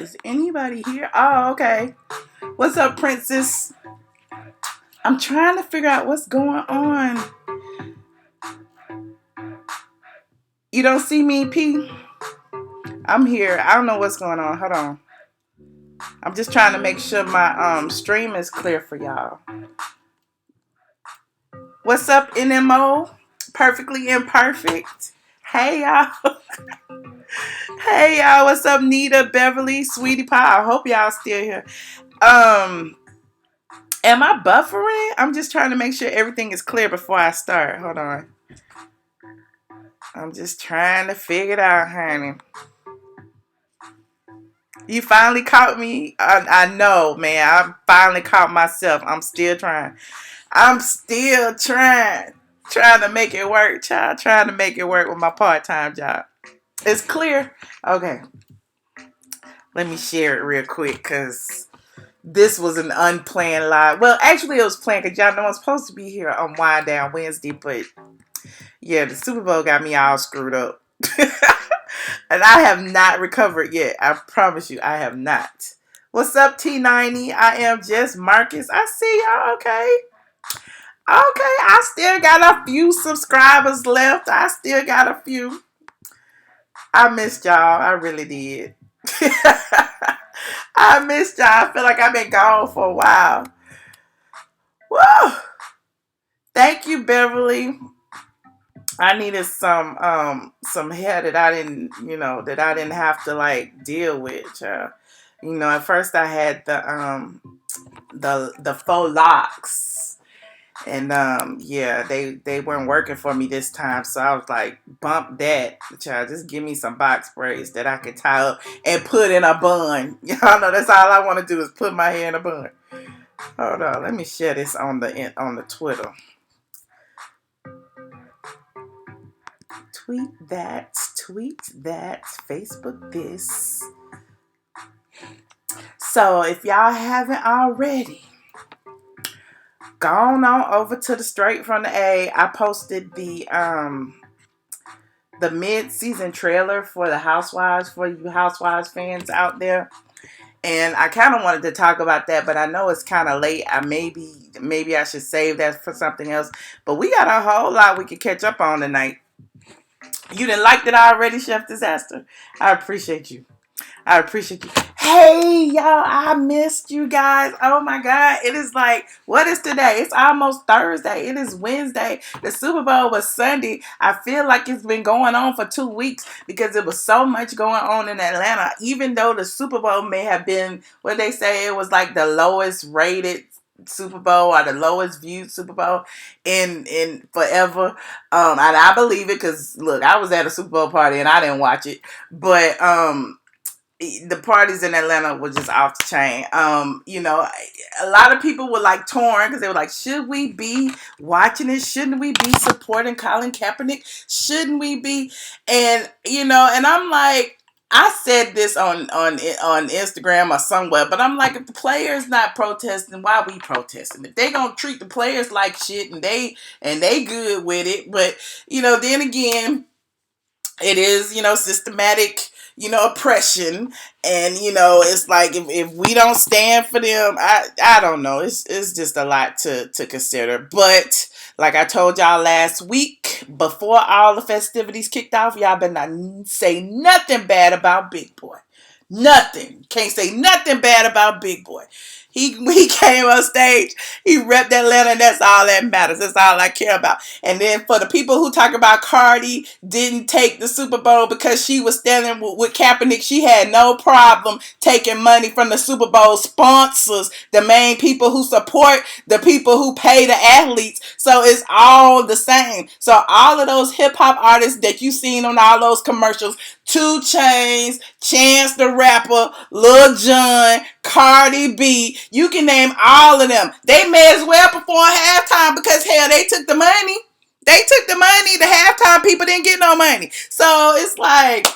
Is anybody here? Oh, okay. What's up, Princess? I'm trying to figure out what's going on. You don't see me, P? I'm here. I don't know what's going on. Hold on. I'm just trying to make sure my stream is clear for y'all. What's up, NMO? Perfectly imperfect. Hey y'all. Hey y'all. What's up, Nita, Beverly, Sweetie Pie? I hope y'all still here. Am I buffering? I'm just trying to make sure everything is clear before I start. Hold on. I'm just trying to figure it out, honey. You finally caught me? I know, man. I finally caught myself. I'm still trying. I'm still trying to make it work, child. Trying to make it work with my part-time job. It's clear? Okay. Let me share it real quick because this was an unplanned live. Well, actually, it was planned because y'all know I'm supposed to be here on Wind Down Wednesday, but yeah, the Super Bowl got me all screwed up. And I have not recovered yet. I promise you, I have not. What's up, T90? I am just Marcus. I see y'all. Okay. Okay, I still got a few subscribers left. I still got a few. I missed y'all. I really did. I missed y'all. I feel like I've been gone for a while. Woo! Thank you, Beverly. I needed some hair that I didn't have to like deal with. At first I had the faux locks, and they weren't working for me this time, so I was like, bump that, child. Just give me some box braids that I can tie up and put in a bun. Y'all know that's all I want to do is put my hair in a bun. Hold on, let me share this on the Twitter. Tweet that, Facebook this. So if y'all haven't already, gone on over to the Straight from the A. I posted the mid-season trailer for the Housewives, for you Housewives fans out there. And I kind of wanted to talk about that, but I know it's kind of late. Maybe I should save that for something else. But we got a whole lot we could catch up on tonight. You didn't like that already, Chef Disaster? I appreciate you. Hey, y'all, I missed you guys. Oh, my God. It is like, what is today? It's almost Thursday. It is Wednesday. The Super Bowl was Sunday. I feel like it's been going on for 2 weeks because there was so much going on in Atlanta. Even though the Super Bowl may have been, what they say, it was like the lowest rated Super Bowl or the lowest viewed Super Bowl in forever. And I believe it because, look, I was at a Super Bowl party and I didn't watch it. But the parties in Atlanta were just off the chain. A lot of people were like torn because they were like, should we be watching it? Shouldn't we be supporting Colin Kaepernick? Shouldn't we be? And I'm like, I said this on Instagram or somewhere, but I'm like, if the players not protesting, why are we protesting? If they gonna treat the players like shit and they good with it, but then again, it is systematic oppression, and it's like if we don't stand for them, I don't know, it's just a lot to consider. But like I told y'all last week, before all the festivities kicked off, y'all better not say nothing bad about Big Boy. Nothing. Can't say nothing bad about Big Boy. He came on stage, he repped Atlanta, and that's all that matters. That's all I care about. And then for the people who talk about Cardi didn't take the Super Bowl because she was standing with Kaepernick, she had no problem taking money from the Super Bowl sponsors, the main people who support the people who pay the athletes. So it's all the same. So all of those hip hop artists that you seen on all those commercials, 2 Chainz, Chance the Rapper, Lil Jon, Cardi B, you can name all of them. They may as well perform halftime because hell, they took the money. They took the money. The halftime people didn't get no money. So it's like,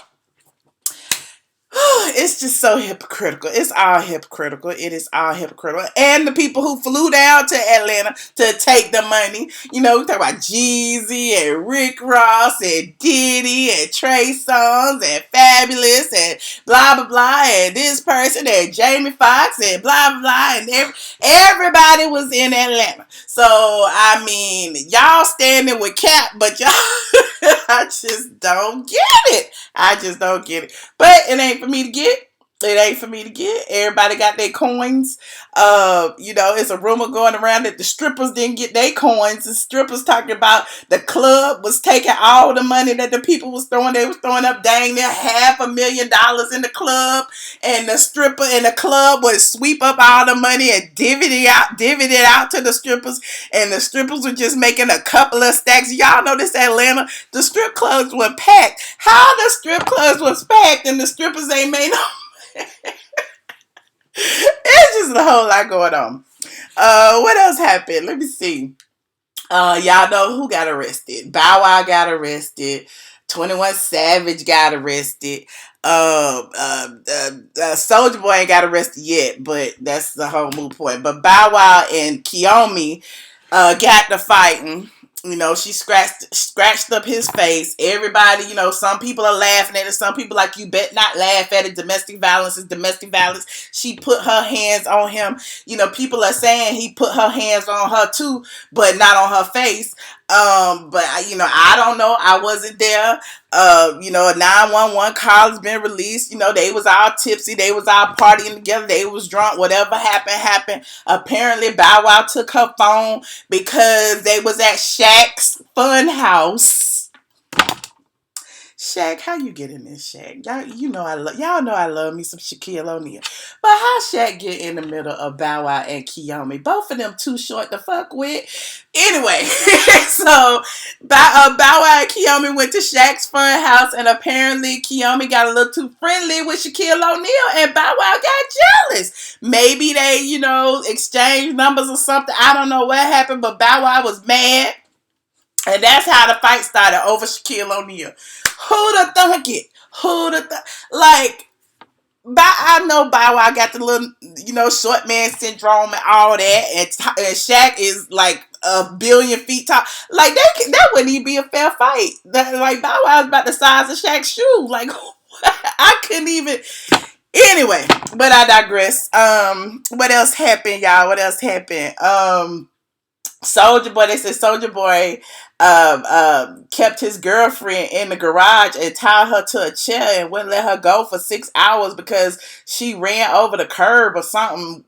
It's just so hypocritical. It's all hypocritical. It is all hypocritical. And the people who flew down to Atlanta to take the money, we talk about Jeezy and Rick Ross and Diddy and Trey Songz and Fabulous and blah, blah, blah, and this person and Jamie Foxx and blah, blah, blah, and everybody was in Atlanta. So, I mean, y'all standing with Cap, but y'all, I just don't get it. I just don't get it. But it ain't for me to get. It ain't for me to get. Everybody got their coins. It's a rumor going around that the strippers didn't get their coins. The strippers talking about the club was taking all the money that the people was throwing. They was throwing up dang near $500,000 in the club, and the stripper and the club would sweep up all the money and divvy it out to the strippers, and the strippers were just making a couple of stacks. Y'all know this Atlanta, the strip clubs were packed. How the strip clubs was packed and the strippers ain't made no. It's just a whole lot going on. What else happened? Let me see. Y'all know who got arrested. Bow Wow got arrested. 21 Savage got arrested. Soulja Boy ain't got arrested yet, but that's the whole moot point. But Bow Wow and Kiyomi got to fighting. She scratched up his face. Everybody, some people are laughing at it. Some people like, you bet not laugh at it. Domestic violence is domestic violence. She put her hands on him. People are saying he put her hands on her too, but not on her face. But I don't know. I wasn't there. A 911 call has been released. They was all tipsy. They was all partying together. They was drunk. Whatever happened. Apparently, Bow Wow took her phone because they was at Shaq's fun house. Shaq, how you get in this, Shaq? Y'all know I love me some Shaquille O'Neal. But how Shaq get in the middle of Bow Wow and Kiyomi? Both of them too short to fuck with. Anyway, so Bow Wow and Kiyomi went to Shaq's fun house, and apparently Kiyomi got a little too friendly with Shaquille O'Neal, and Bow Wow got jealous. Maybe they, exchanged numbers or something. I don't know what happened, but Bow Wow was mad. And that's how the fight started over Shaquille O'Neal. Who'da thunk it? I know Bow Wow got the little, short man syndrome and all that. And Shaq is like a billion feet tall. Like, that wouldn't even be a fair fight. Bow Wow is about the size of Shaq's shoe. Like, I couldn't even. Anyway, but I digress. What else happened, y'all? What else happened? Soulja Boy, they said Soulja Boy kept his girlfriend in the garage and tied her to a chair and wouldn't let her go for 6 hours because she ran over the curb or something.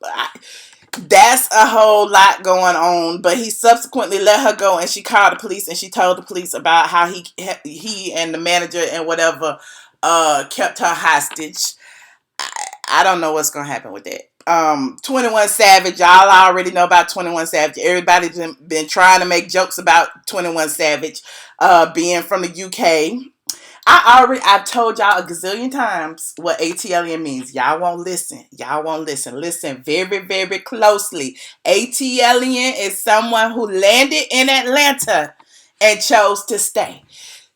That's a whole lot going on, but he subsequently let her go, and she called the police and she told the police about how he and the manager and whatever kept her hostage. I don't know what's gonna happen with that. 21 Savage, y'all already know about 21 Savage. Everybody's been trying to make jokes about 21 Savage being from the UK. I've told y'all a gazillion times what ATLien means. Y'all won't listen. Listen very, very closely. ATLien is someone who landed in Atlanta and chose to stay.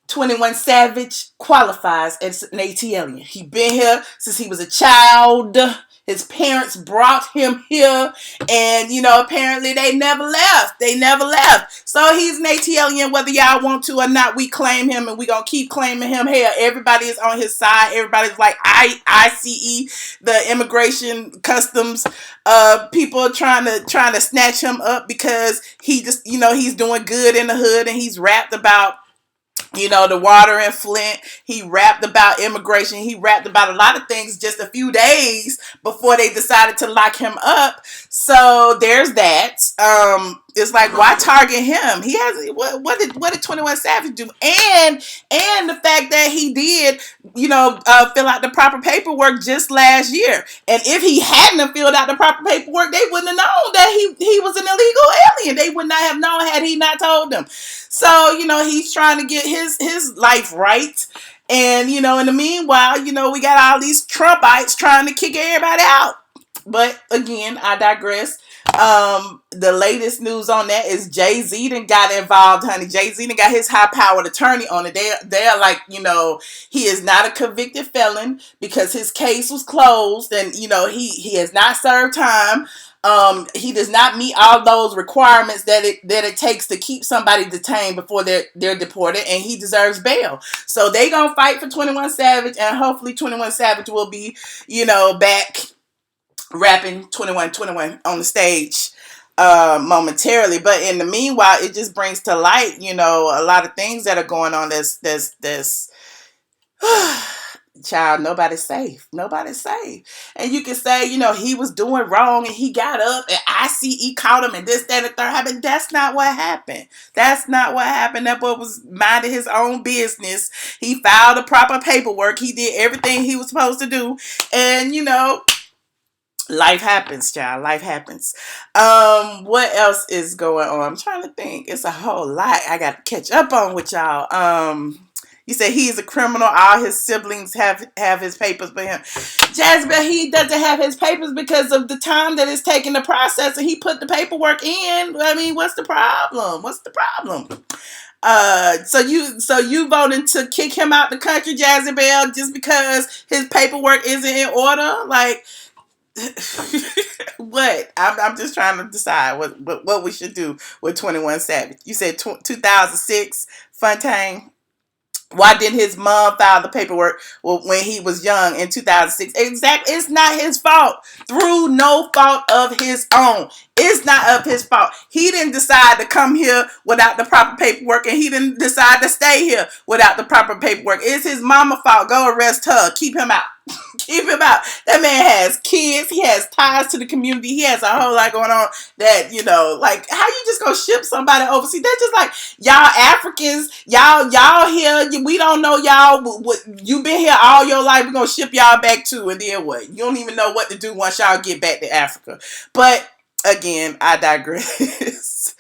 21 Savage qualifies as an ATLien. He been here since he was a child. His parents brought him here, and apparently they never left. So he's an ATLien, whether y'all want to or not. We claim him, and we gonna keep claiming him. Hell, everybody is on his side. Everybody's like ICE, the immigration customs. People are trying to snatch him up because he just he's doing good in the hood, and he's rapped about the water in Flint. He rapped about immigration. He rapped about a lot of things just a few days before they decided to lock him up. So there's that. It's like, why target him? He has what did 21 Savage do? And the fact that he did, fill out the proper paperwork just last year. And if he hadn't filled out the proper paperwork, they wouldn't have known that he was an illegal alien. They would not have known had he not told them. So, he's trying to get his life right. And, in the meanwhile, we got all these Trumpites trying to kick everybody out. But again, I digress. The latest news on that is Jay-Z done got involved, honey. Jay-Z done got his high-powered attorney on it. They're like, he is not a convicted felon because his case was closed, and he has not served time. He does not meet all those requirements that it takes to keep somebody detained before they're deported, and he deserves bail. So they gonna fight for 21 Savage, and hopefully 21 Savage will be, back rapping 21 on the stage momentarily. But in the meanwhile, it just brings to light, a lot of things that are going on. This child, nobody's safe. And you can say, he was doing wrong and he got up and ICE caught him and this, that, and the third happened. That's not what happened. That boy was minding his own business. He filed the proper paperwork. He did everything he was supposed to do. And life happens, child. Life happens. What else is going on? I'm trying to think. It's a whole lot I got to catch up on with y'all. You say he's a criminal. All his siblings have his papers, but Jasmine, he doesn't have his papers because of the time that it's taking the process, and he put the paperwork in. I mean, what's the problem? So you voting to kick him out the country, Jezebel, just because his paperwork isn't in order? Like, what? I'm just trying to decide what we should do with 21 Savage. You said 2006, Fontaine. Why didn't his mom file the paperwork when he was young in 2006? Exactly. It's not his fault. Through no fault of his own. It's not of his fault. He didn't decide to come here without the proper paperwork, and he didn't decide to stay here without the proper paperwork. It's his mama's fault. Go arrest her. Keep him out. Keep him out. That man has kids. He has ties to the community. He has a whole lot going on that, like, how you just gonna ship somebody overseas? That's just like, y'all Africans, y'all here, we don't know y'all, what you been here all your life, we're gonna ship y'all back too, and then what? You don't even know what to do once y'all get back to Africa. But again, I digress.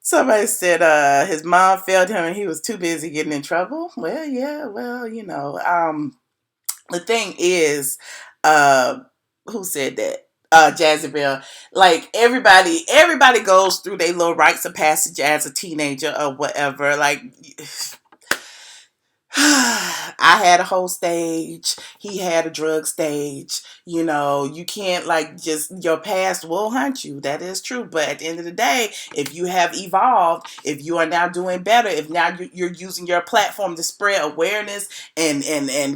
Somebody said his mom failed him and he was too busy getting in trouble. Well, yeah, the thing is, who said that? Jezebel. Like, everybody goes through their little rites of passage as a teenager or whatever. Like, I had a whole stage. He had a drug stage. You can't, like, just, your past will haunt you. That is true. But at the end of the day, if you have evolved, if you are now doing better, if now you're using your platform to spread awareness and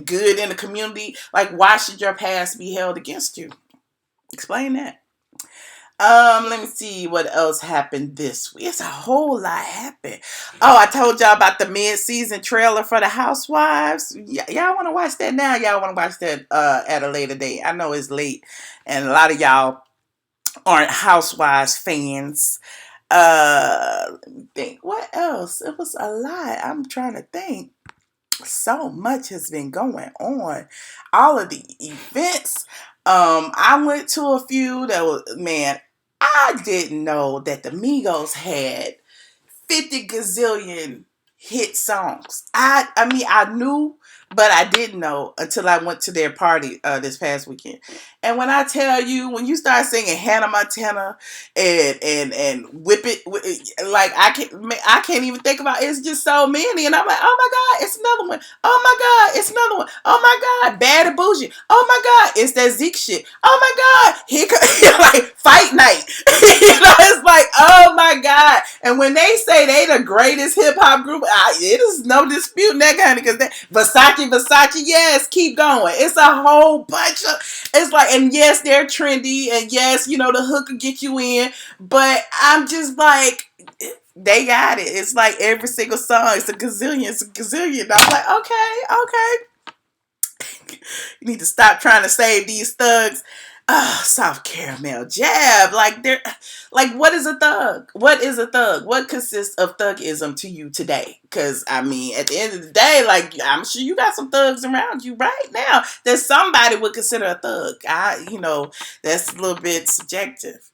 good in the community, like, why should your past be held against you? Explain that. Let me see what else happened this week. It's a whole lot happened. Oh, I told y'all about the mid-season trailer for the Housewives. Y'all want to watch that now? Y'all want to watch that at a later date? I know it's late, and a lot of y'all aren't Housewives fans. Let me think. What else? It was a lot. I'm trying to think. So much has been going on. All of the events. I went to a few that was, man, I didn't know that the Migos had 50 gazillion hit songs. I knew, but I didn't know until I went to their party this past weekend. And when I tell you, when you start singing Hannah Montana and Whip It, like, I can't even think about it. It's just so many, and I'm like, oh my God, it's another one. Oh my God, it's another one. Oh my God, Bad and Bougie. Oh my God, it's that Zeke shit. Oh my God, here like Fight Night. It's like, oh my God. And when they say they the greatest hip hop group, it is no disputing that kind of, because Versace, yes, keep going. It's a whole bunch of, it's like, and yes, they're trendy, and yes, the hook will get you in, but I'm just like, they got it. It's like every single song, it's a gazillion. I'm like, okay. You need to stop trying to save these thugs. Soft caramel jab. Like, they're like, what is a thug? What is a thug? What consists of thugism to you today? Because I mean, at the end of the day, like, I'm sure you got some thugs around you right now that somebody would consider a thug. That's a little bit subjective.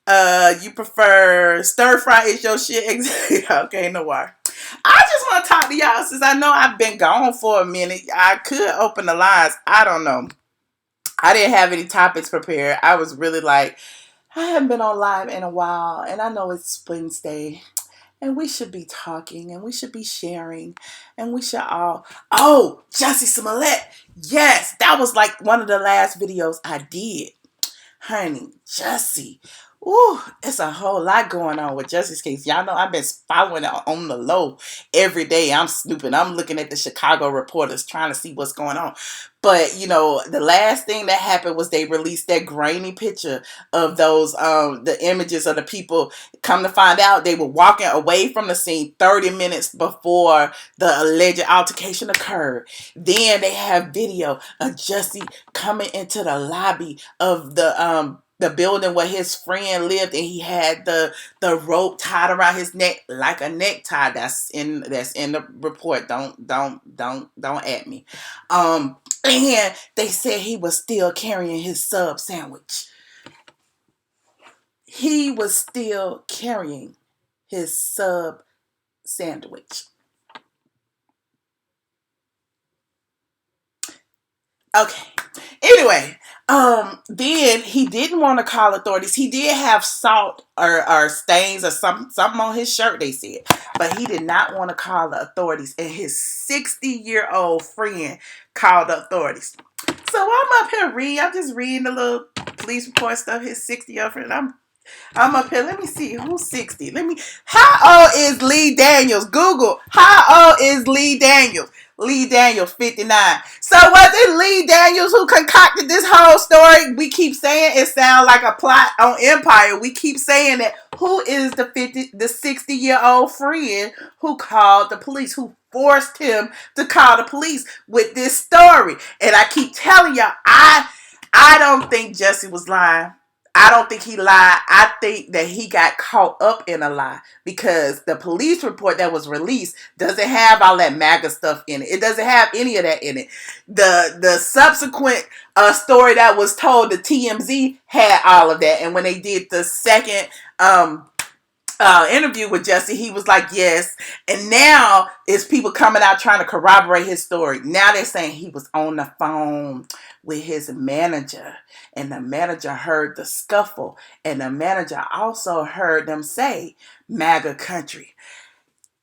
You prefer stir fry is your shit? Okay, no why. I just want to talk to y'all since I know I've been gone for a minute. I could open the lines. I don't know. I didn't have any topics prepared. I was really like, I haven't been on live in a while, and I know it's Wednesday, and we should be talking, and we should be sharing, and we should all. Oh, Jussie Smollett. Yes, that was like one of the last videos I did. Honey, Jussie. Ooh, it's a whole lot going on with Jussie's case. Y'all know I've been following it on the low every day. I'm snooping. I'm looking at the Chicago reporters trying to see what's going on. But, the last thing that happened was they released that grainy picture of those, the images of the people. Come to find out, they were walking away from the scene 30 minutes before the alleged altercation occurred. Then they have video of Jussie coming into the lobby of the building where his friend lived, and he had the rope tied around his neck like a necktie. That's in the report. Don't at me. And they said he was still carrying his sub sandwich. He was still carrying his sub sandwich. Okay. Anyway, then he didn't want to call authorities. He did have salt or stains or something on his shirt, they said. But he did not want to call the authorities. And his 60-year-old friend called the authorities. So I'm up here reading. I'm just reading the little police report stuff. His 60-year-old friend. I'm up here. Let me see. Who's 60? How old is Lee Daniels? Google. How old is Lee Daniels? Lee Daniels, 59. So was it Lee Daniels who concocted this whole story? We keep saying it sounds like a plot on Empire. We keep saying that. Who is the 60-year-old friend who called the police, who forced him to call the police with this story? And I keep telling y'all, I don't think Jussie was lying. I don't think he lied. I think that he got caught up in a lie, because the police report that was released doesn't have all that MAGA stuff in it. It doesn't have any of that in it. The subsequent story that was told to TMZ had all of that. And when they did the second interview with Jussie, he was like, yes. And now it's people coming out trying to corroborate his story. Now they're saying he was on the phone with his manager, and the manager heard the scuffle, and the manager also heard them say MAGA country.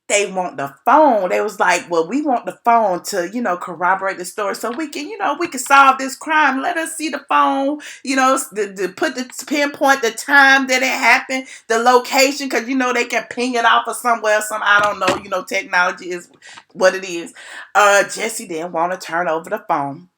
They want the phone. They was like, well, we want the phone to, corroborate the story so we can, we can solve this crime. Let us see the phone, to put pinpoint the time that it happened, the location, because, they can ping it off of somewhere, I don't know, technology is what it is. Jussie didn't want to turn over the phone.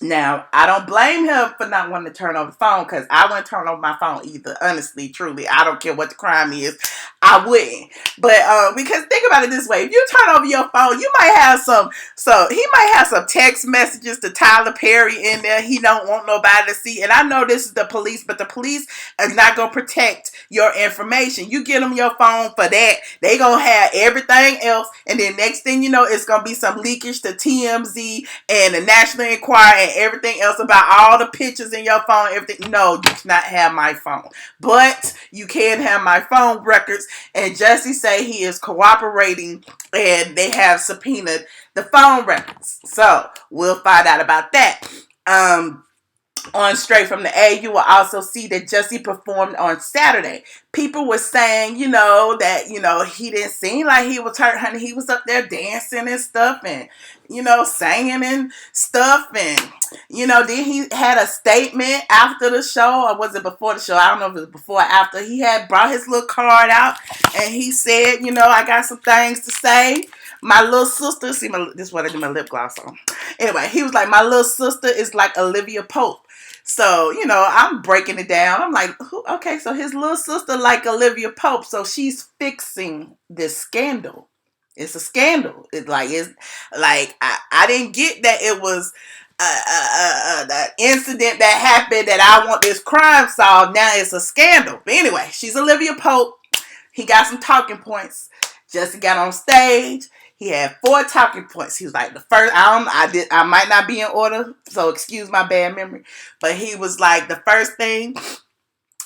Now, I don't blame him for not wanting to turn over the phone, because I wouldn't turn over my phone either. Honestly, truly, I don't care what the crime is. I wouldn't. But because think about it this way: if you turn over your phone, you might have he might have some text messages to Tyler Perry in there he don't want nobody to see. And I know this is the police, but the police is not gonna protect your information. You get them your phone for that, they gonna have everything else, and then next thing you know, it's gonna be some leakage to TMZ and the National Enquirer and everything else about all the pictures in your phone, everything. No, you cannot have my phone. But you can have my phone records. And Jussie say he is cooperating, and they have subpoenaed the phone records. So we'll find out about that. On Straight from the A, you will also see that Jussie performed on Saturday. People were saying, that, he didn't seem like he was hurt, honey. He was up there dancing and stuff, and, singing and stuff. And, then he had a statement after the show, or was it before the show? I don't know if it was before or after. He had brought his little card out, and he said, I got some things to say. My little sister, this is what I do my lip gloss on. Anyway, he was like, my little sister is like Olivia Pope. So, I'm breaking it down. I'm like, okay, so his little sister like Olivia Pope. So she's fixing this scandal. It's a scandal. I didn't get that it was the incident that happened that I want this crime solved. Now it's a scandal. But anyway, she's Olivia Pope. He got some talking points. Jussie got on stage. He had 4 talking points. He was like, the first, I might not be in order, so excuse my bad memory. But he was like, the first thing,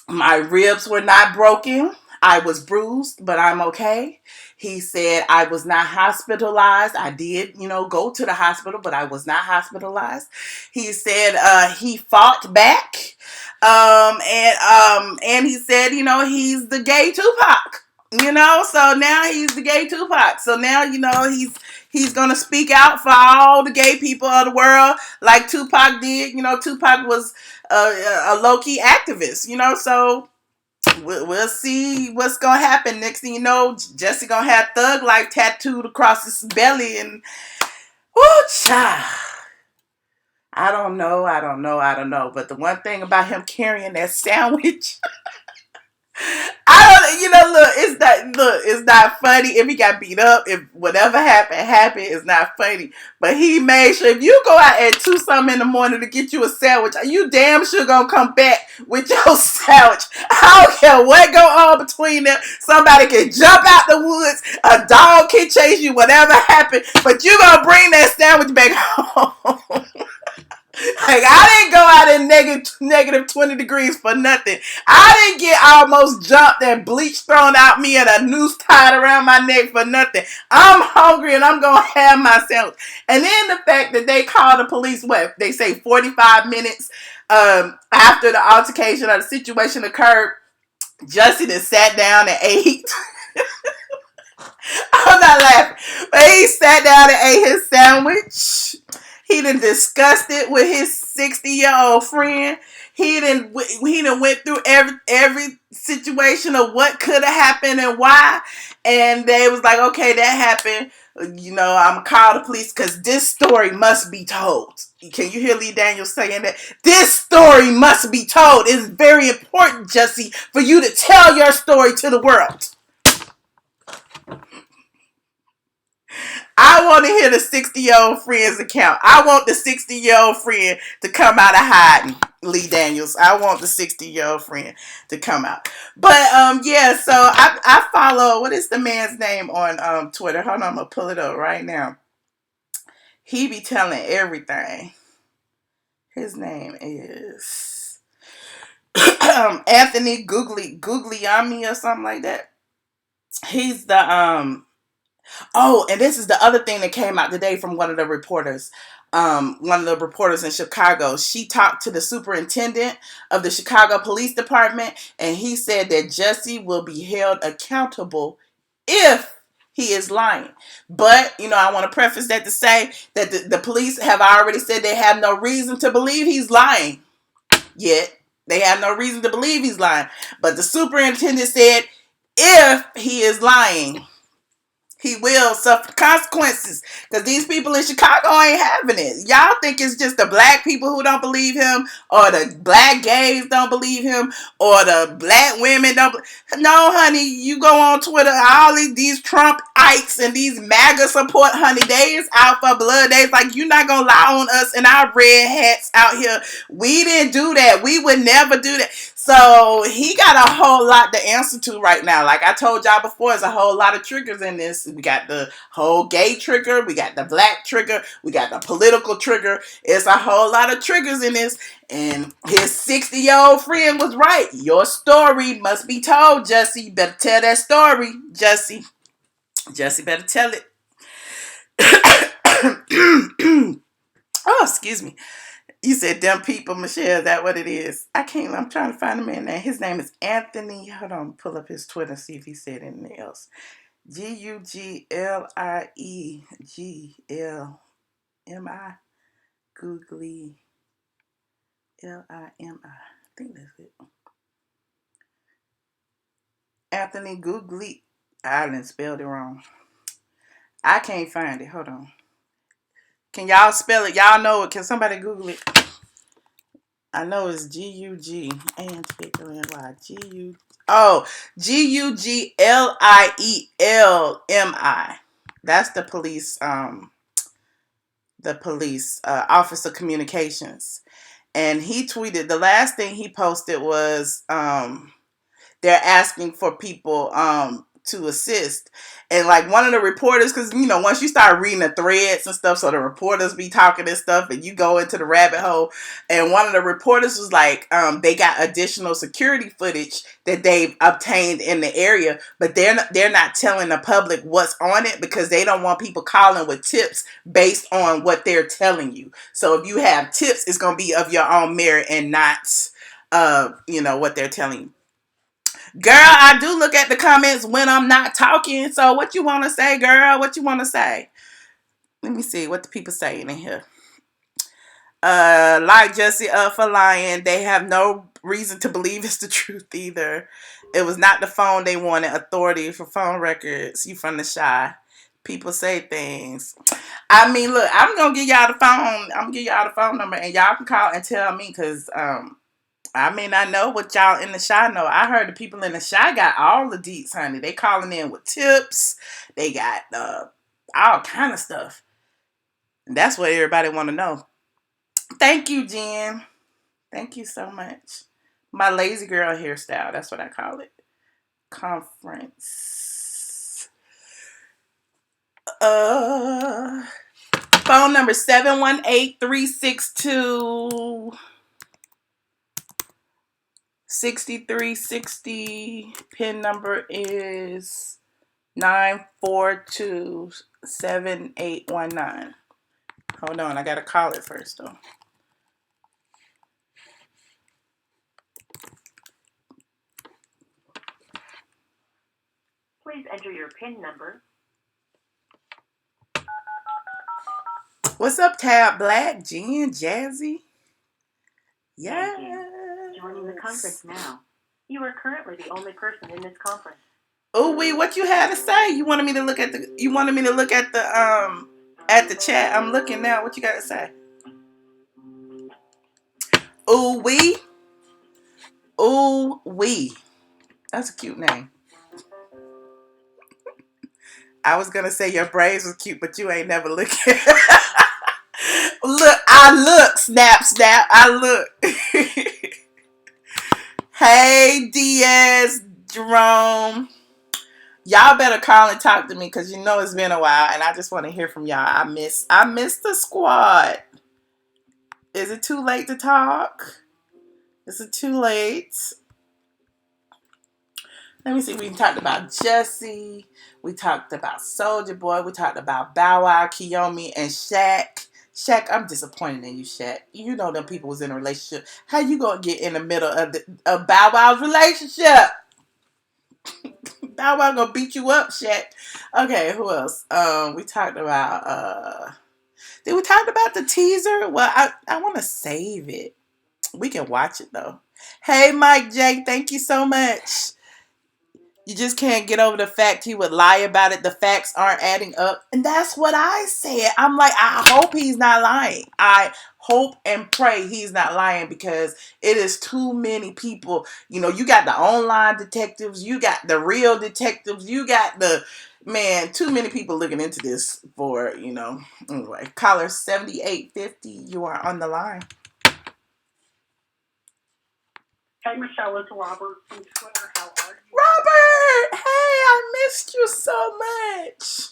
my ribs were not broken. I was bruised, but I'm okay. He said I was not hospitalized. I did, go to the hospital, but I was not hospitalized. He said he fought back. And he said, he's the gay Tupac. So now he's the gay Tupac. So now, he's gonna speak out for all the gay people of the world, like Tupac did. Tupac was a low key activist. So we'll see what's gonna happen. Next thing you know, Jussie gonna have Thug Life tattooed across his belly, and whoo, child. I don't know. But the one thing about him carrying that sandwich, I don't, it's not funny if he got beat up. If whatever happened, it's not funny. But he made sure if you go out at 2 something in the morning to get you a sandwich, you damn sure gonna come back with your sandwich. I don't care what go on between them. Somebody can jump out the woods, a dog can chase you, whatever happened, but you gonna bring that sandwich back home. Like, I didn't go out in negative 20 degrees for nothing. I didn't get almost jumped and bleach thrown out me and a noose tied around my neck for nothing. I'm hungry and I'm going to have my sandwich. And then the fact that they called the police, they say 45 minutes after the altercation or the situation occurred, Jussie just sat down and ate. I'm not laughing. But he sat down and ate his sandwich. He done discussed it with his 60-year-old friend. He done went through every situation of what could have happened and why. And they was like, okay, that happened. I'm going to call the police because this story must be told. Can you hear Lee Daniels saying that? This story must be told. It's very important, Jussie, for you to tell your story to the world. I want to hear the 60-year-old friend's account. I want the 60-year-old friend to come out of hiding, Lee Daniels. I want the 60-year-old friend to come out. But, so I follow, what is the man's name on Twitter? Hold on, I'm going to pull it up right now. He be telling everything. His name is Anthony Guglielmi or something like that. He's the... Oh, and this is the other thing that came out today from one of the reporters. One of the reporters in Chicago. She talked to the superintendent of the Chicago Police Department, and he said that Jussie will be held accountable if he is lying. But, I want to preface that to say that the police have already said they have no reason to believe he's lying yet. They have no reason to believe he's lying. But the superintendent said if he is lying, he will suffer consequences because these people in Chicago ain't having it. Y'all think it's just the black people who don't believe him, or the black gays don't believe him, or the black women don't. No, honey, you go on Twitter, all these Trump-ites and these MAGA support, honey, they is out for blood. They is like, you're not going to lie on us and our red hats out here. We didn't do that. We would never do that. So he got a whole lot to answer to right now. Like I told y'all before, there's a whole lot of triggers in this. We got the whole gay trigger. We got the black trigger. We got the political trigger. It's a whole lot of triggers in this. And his 60-year-old friend was right. Your story must be told, Jussie. You better tell that story, Jussie. Jussie better tell it. Oh, excuse me. You said them people, Michelle. Is that what it is? I'm trying to find the man name. His name is Anthony. Hold on. Pull up his Twitter and see if he said anything else. Guglielmi. Googly. Limi. I think that's it. Anthony Googly. I didn't spell it wrong. I can't find it. Hold on. Can y'all spell it? Y'all know it. Can somebody Google it? I know it's G-U-G and G-U. Oh, Guglielmi. That's the police, Office of Communications. And he tweeted, the last thing he posted was, they're asking for people to assist. And like one of the reporters, because you know, once you start reading the threads and stuff, so the reporters be talking and stuff, and you go into the rabbit hole. And one of the reporters was like, they got additional security footage that they've obtained in the area, but they're not telling the public what's on it because they don't want people calling with tips based on what they're telling you. So if you have tips, it's gonna be of your own merit and not what they're telling you. Girl, I do look at the comments when I'm not talking. So what you want to say, girl? What you want to say? Let me see what the people saying in here. Like Jussie for lying. They have no reason to believe it's the truth either. It was not the phone they wanted. Authority for phone records. You from the shy. People say things. I mean, look, I'm gonna give y'all the phone. I'm gonna give y'all the phone number, and y'all can call and tell me, cause I mean, I know what y'all in the shy know. I heard the people in the shy got all the deets, honey. They calling in with tips. They got all kind of stuff. And that's what everybody want to know. Thank you, Jen. Thank you so much. My lazy girl hairstyle. That's what I call it. Conference. Phone number 718-362 6360. PIN number is 9427819. Hold on, I gotta call it first though. Please enter your PIN number. What's up, Tab Black, Jen, Jazzy? Yes. Joining the conference now. You are currently the only person in this conference. Oh, what you had to say? You wanted me to look at the chat. I'm looking now. What you got to say? Ooh wee. That's a cute name. I was gonna say your braids was cute, but you ain't never looking. Look, I look, snap, I look. Hey, Diaz, Jerome. Y'all better call and talk to me because you know it's been a while and I just want to hear from y'all. I miss the squad. Is it too late to talk? Is it too late? Let me see. We talked about Jussie. We talked about Soulja Boy. We talked about Bow Wow, Kiyomi, and Shaq. Shaq, I'm disappointed in you, Shaq. You know them people was in a relationship. How you gonna get in the middle of Bow Wow's relationship? Bow Wow gonna beat you up, Shaq. Okay, who else? We talked about did we talk about the teaser? Well, I want to save it. We can watch it though. Hey, Mike J, thank you so much. You just can't get over the fact he would lie about it. The facts aren't adding up. And that's what I said. I'm like, I hope he's not lying. I hope and pray he's not lying because it is too many people. You know, you got the online detectives. You got the real detectives. You got too many people looking into this for, Anyway, caller 7850, you are on the line. Hey, Michelle, it's Robert from Twitter. How are you? Robert! Hey, I missed you so much.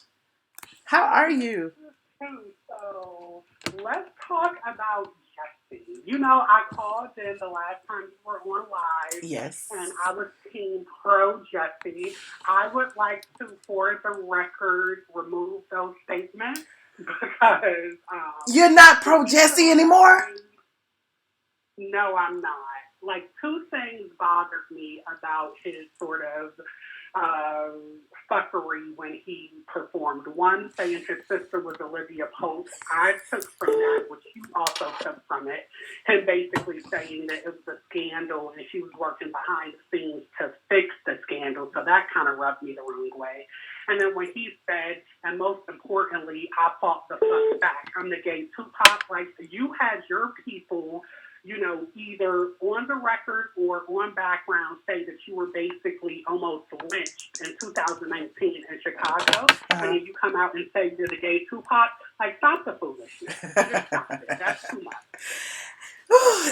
How are you? So, let's talk about Jussie. You know, I called in the last time you were on live. Yes. And I was team pro Jussie. I would like to, for the record, remove those statements because... You're not pro Jussie anymore? No, I'm not. Like, two things bothered me about his sort of fuckery when he performed. One, saying his sister was Olivia Pope. I took from that, which you also took from it, him basically saying that it was a scandal and she was working behind the scenes to fix the scandal. So that kind of rubbed me the wrong way. And then when he said, and most importantly, I fought the fuck back. I'm the gay Tupac. Like, you had your people, you know, either on the record or on background say that you were basically almost lynched in 2019 in Chicago. And then you come out and say you're the gay Tupac. Like, stop the foolishness. Just stop it. That's too much.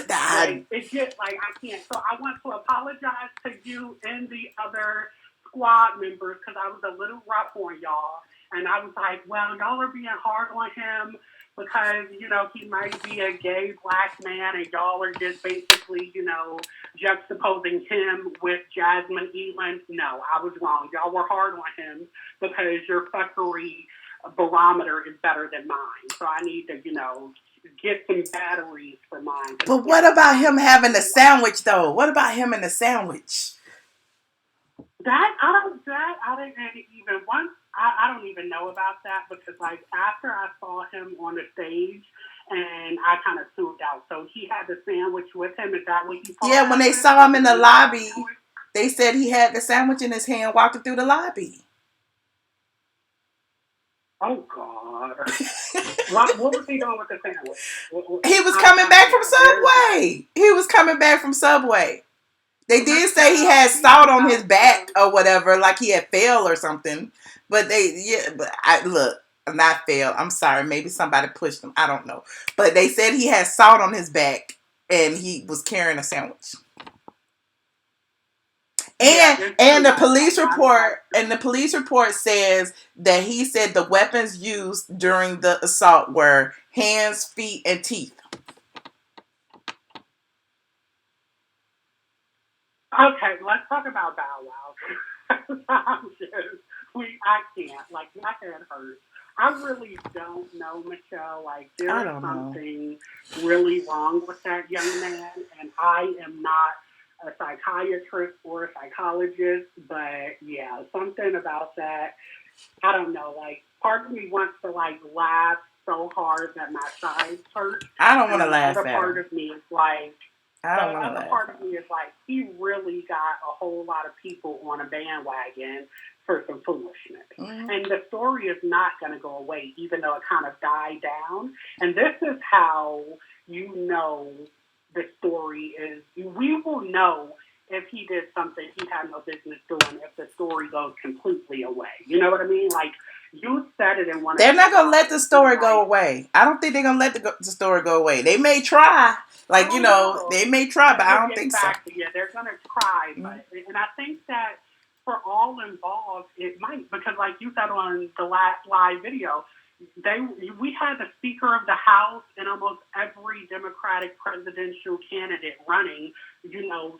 Like, it's just like, I can't. So I want to apologize to you and the other squad members because I was a little rough on y'all. And I was like, well, y'all are being hard on him because, he might be a gay black man and y'all are just basically, juxtaposing him with Jasmine ATLien. No, I was wrong. Y'all were hard on him because your fuckery barometer is better than mine. So I need to, get some batteries for mine. But what about him having the sandwich, though? What about him and the sandwich? I don't even know about that because after I saw him on the stage and I kind of tuned out. So he had the sandwich with him. Is that what he? Yeah, when they saw him in the lobby, they said he had the sandwich in his hand walking through the lobby. Oh God! what was he doing with the sandwich? He was coming back from Subway. He was coming back from Subway. They did say he had salt on his back or whatever, like he had fell or something. But not fell. I'm sorry. Maybe somebody pushed him. I don't know. But they said he had salt on his back and he was carrying a sandwich. And the police report says that he said the weapons used during the assault were hands, feet, and teeth. Okay, let's talk about Bow Wow. I can't. My head hurts. I really don't know, Michelle. There's something really wrong with that young man, and I am not a psychiatrist or a psychologist, but yeah, something about that. I don't know. Part of me wants to laugh so hard that my sides hurt. I don't want to laugh. The other part of me is he really got a whole lot of people on a bandwagon for some foolishness. Mm-hmm. And the story is not going to go away, even though it kind of died down. And this is how the story is. We will know if he did something he had no business doing if the story goes completely away. You know what I mean? You said it in one. They're not going to let the story go away. I don't think they're going to let the story go away. They may try. They may try, but I don't think so. Yeah, they're going to try. But, and I think that for all involved, it might, because you said on the last live video, we had the Speaker of the House and almost every Democratic presidential candidate running,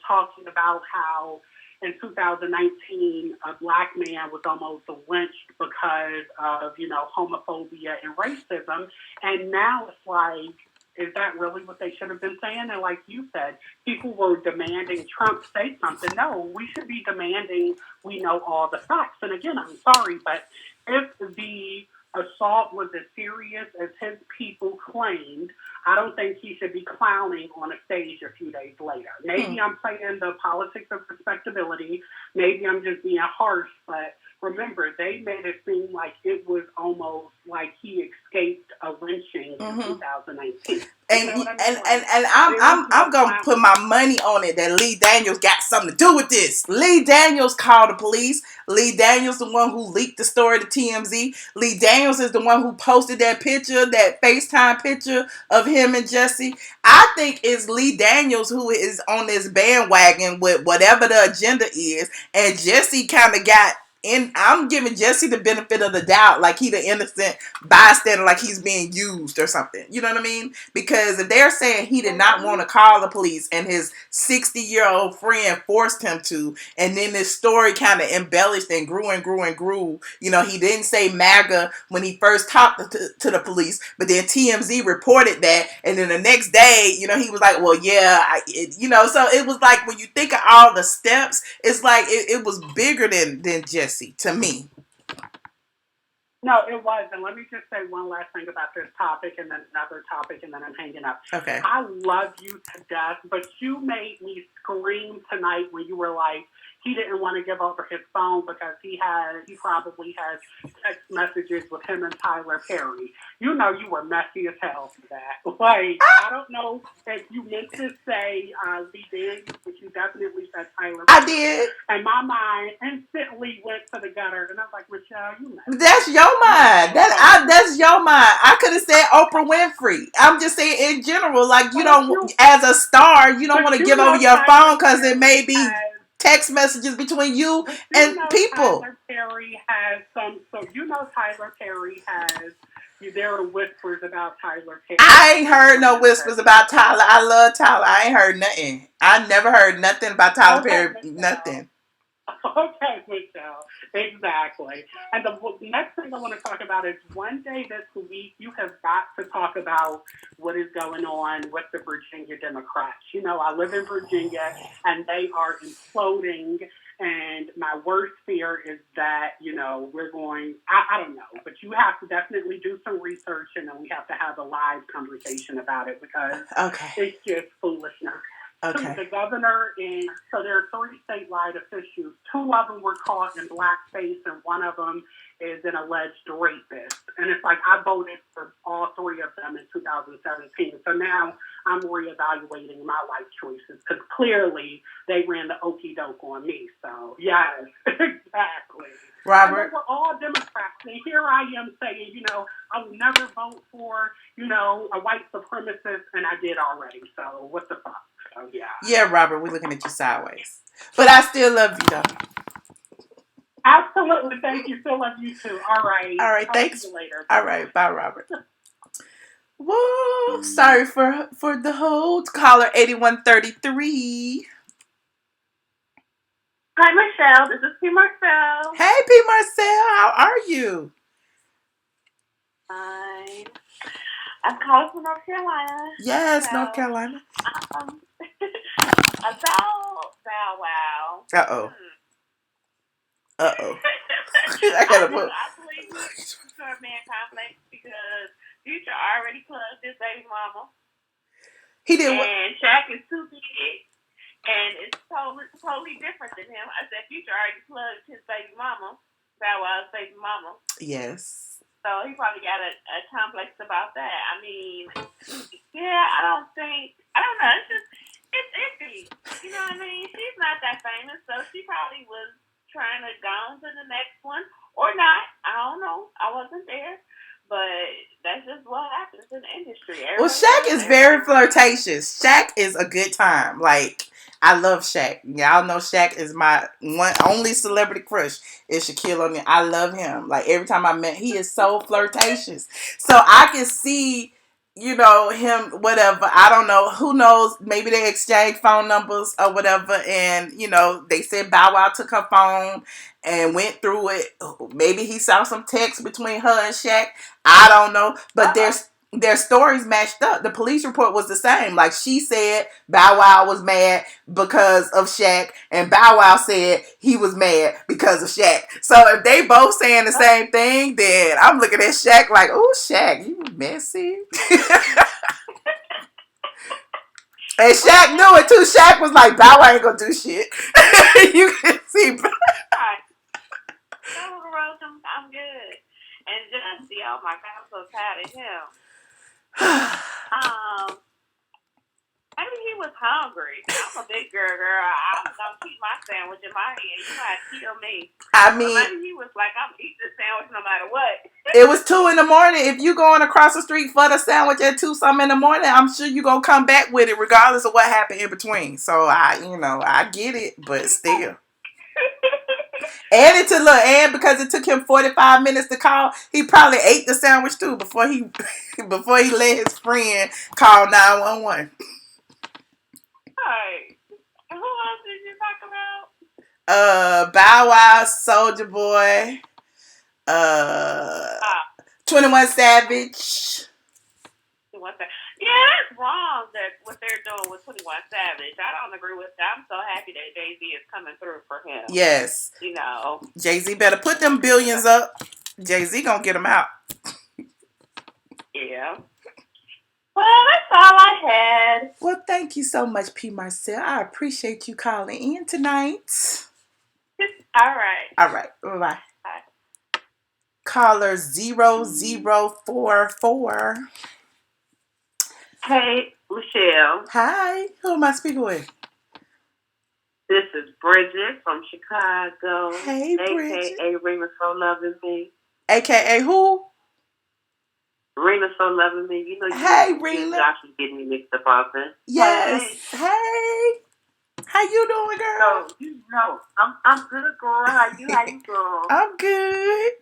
talking about how in 2019 a black man was almost lynched because of, homophobia and racism. And now it's is that really what they should have been saying? And like you said, people were demanding Trump say something. No, we should be demanding we know all the facts. And again, I'm sorry, but if the assault was as serious as his people claimed, I don't think he should be clowning on a stage a few days later. Maybe I'm playing the politics of respectability. Maybe I'm just being harsh, but remember, they made it seem like it was almost like he escaped a lynching in 2019. And I'm gonna put my money on it that Lee Daniels got something to do with this. Lee Daniels called the police. Lee Daniels the one who leaked the story to TMZ. Lee Daniels is the one who posted that picture, that FaceTime picture of him and Jussie. I think it's Lee Daniels who is on this bandwagon with whatever the agenda is, and Jussie kind of got. And I'm giving Jussie the benefit of the doubt, like he the innocent bystander, like he's being used or something. You know what I mean? Because if they're saying he did not want to call the police and his 60-year-old friend forced him to, and then this story kind of embellished and grew and grew and grew. He didn't say MAGA when he first talked to the police, but then TMZ reported that, and then the next day, he was like, well, yeah, so it was like when you think of all the steps, it's like it was bigger than Jussie. To me. No, it was. And let me just say one last thing about this topic and then another topic and then I'm hanging up. Okay. I love you to death, but you made me scream tonight when you were like, he didn't want to give over his phone because he probably has text messages with him and Tyler Perry. You were messy as hell for that. I don't know if you meant to say Lee Daniels, but you definitely said Tyler Perry. I did. And my mind instantly went to the gutter, and I was like, Michelle, you messy. That's your mind. That's your mind. I could have said Oprah Winfrey. I'm just saying in general, as a star, you don't want to give over your phone because it may be text messages between you and people. Tyler Perry has some. So Tyler Perry has. There are whispers about Tyler Perry. I ain't heard no whispers about Tyler. I love Tyler. I ain't heard nothing. I never heard nothing about Tyler Perry. Nothing. Okay, Michelle. Exactly. And the next thing I want to talk about is one day this week you have got to talk about what is going on with the Virginia Democrats. I live in Virginia and they are imploding. And my worst fear is that, we're going, I don't know, but you have to definitely do some research and then we have to have a live conversation about it because it's just foolishness. Okay. The governor so there are 3 statewide officials. 2 of them were caught in blackface, and one of them is an alleged rapist. And it's like I voted for all 3 of them in 2017. So now I'm reevaluating my life choices because clearly they ran the okie doke on me. So yes, exactly. Robert, and we're all Democrats, and here I am saying, I would never vote for, a white supremacist, and I did already. So what the fuck? Oh, yeah. Yeah, Robert, we're looking at you sideways. But I still love you, though. Absolutely. Thank you. Still love you, too. All right. All right. Thanks. See you later. All right. Bye, Robert. Whoa. Sorry for the hold. Caller 8133. Hi, Michelle. This is P. Marcel. Hey, P. Marcel. How are you? Fine. I'm calling from North Carolina. Yes, North Carolina. About Bow Wow. Uh-oh. I gotta put. I believe he's a short man complex because Future already plugged his baby mama. He did. And Shaq is too big, and it's totally different than him. I said Future already plugged his baby mama, Bow Wow's baby mama. Yes. So he probably got a complex about that. I mean, yeah, I don't know. It's iffy. You know what I mean? She's not that famous, so she probably was trying to go on to the next one or not. I don't know. I wasn't there. But that's just what happens in the industry. Well, Shaq is very flirtatious. Shaq is a good time. Like, I love Shaq. Y'all know Shaq is my only celebrity crush is Shaquille O'Neal. I love him. Like, every time I met, he is so flirtatious. So I can see, him, whatever. I don't know. Who knows? Maybe they exchanged phone numbers or whatever. And, they said Bow Wow took her phone and went through it. Maybe he saw some text between her and Shaq. I don't know. But their stories matched up. The police report was the same. Like, she said Bow Wow was mad because of Shaq, and Bow Wow said he was mad because of Shaq. So if they both saying the same thing, then I'm looking at Shaq like, oh, Shaq, you messy. And Shaq knew it too. Shaq was like, Bow Wow ain't gonna do shit. You can see. I'm good. And Jussie, oh my God, I'm so proud of him. Maybe he was hungry. I'm a big girl. I'm gonna keep my sandwich in my hand. You might kill me. I mean, maybe he was like, I'm eating this sandwich no matter what. It was 2 a.m. If you going across the street for the sandwich at 2-something in the morning, I'm sure you gonna come back with it regardless of what happened in between. So I get it, but still. And because it took him 45 minutes to call, he probably ate the sandwich too before he let his friend call 911. Right. Who else did you talk about? Bow Wow, Soulja Boy, 21 Savage. Yeah, that's wrong that what they're doing with 21 Savage. I don't agree with that. I'm so happy that Jay-Z is coming through for him. Yes. Jay-Z better put them billions up. Jay-Z gonna get them out. Yeah. Well, that's all I had. Well, thank you so much, P. Marcel. I appreciate you calling in tonight. All right. All right. Bye-bye. Bye. Caller 0044. Hey, Michelle. Hi. Who am I speaking with? This is Bridget from Chicago. Hey, Bridget. AKA Rena So Loving Me. AKA who? Rena So Loving Me. Hey, Rena. Josh is getting me mixed up often. Yes. Hey. How you doing, girl? No, I'm good, girl. How you, girl? I'm good.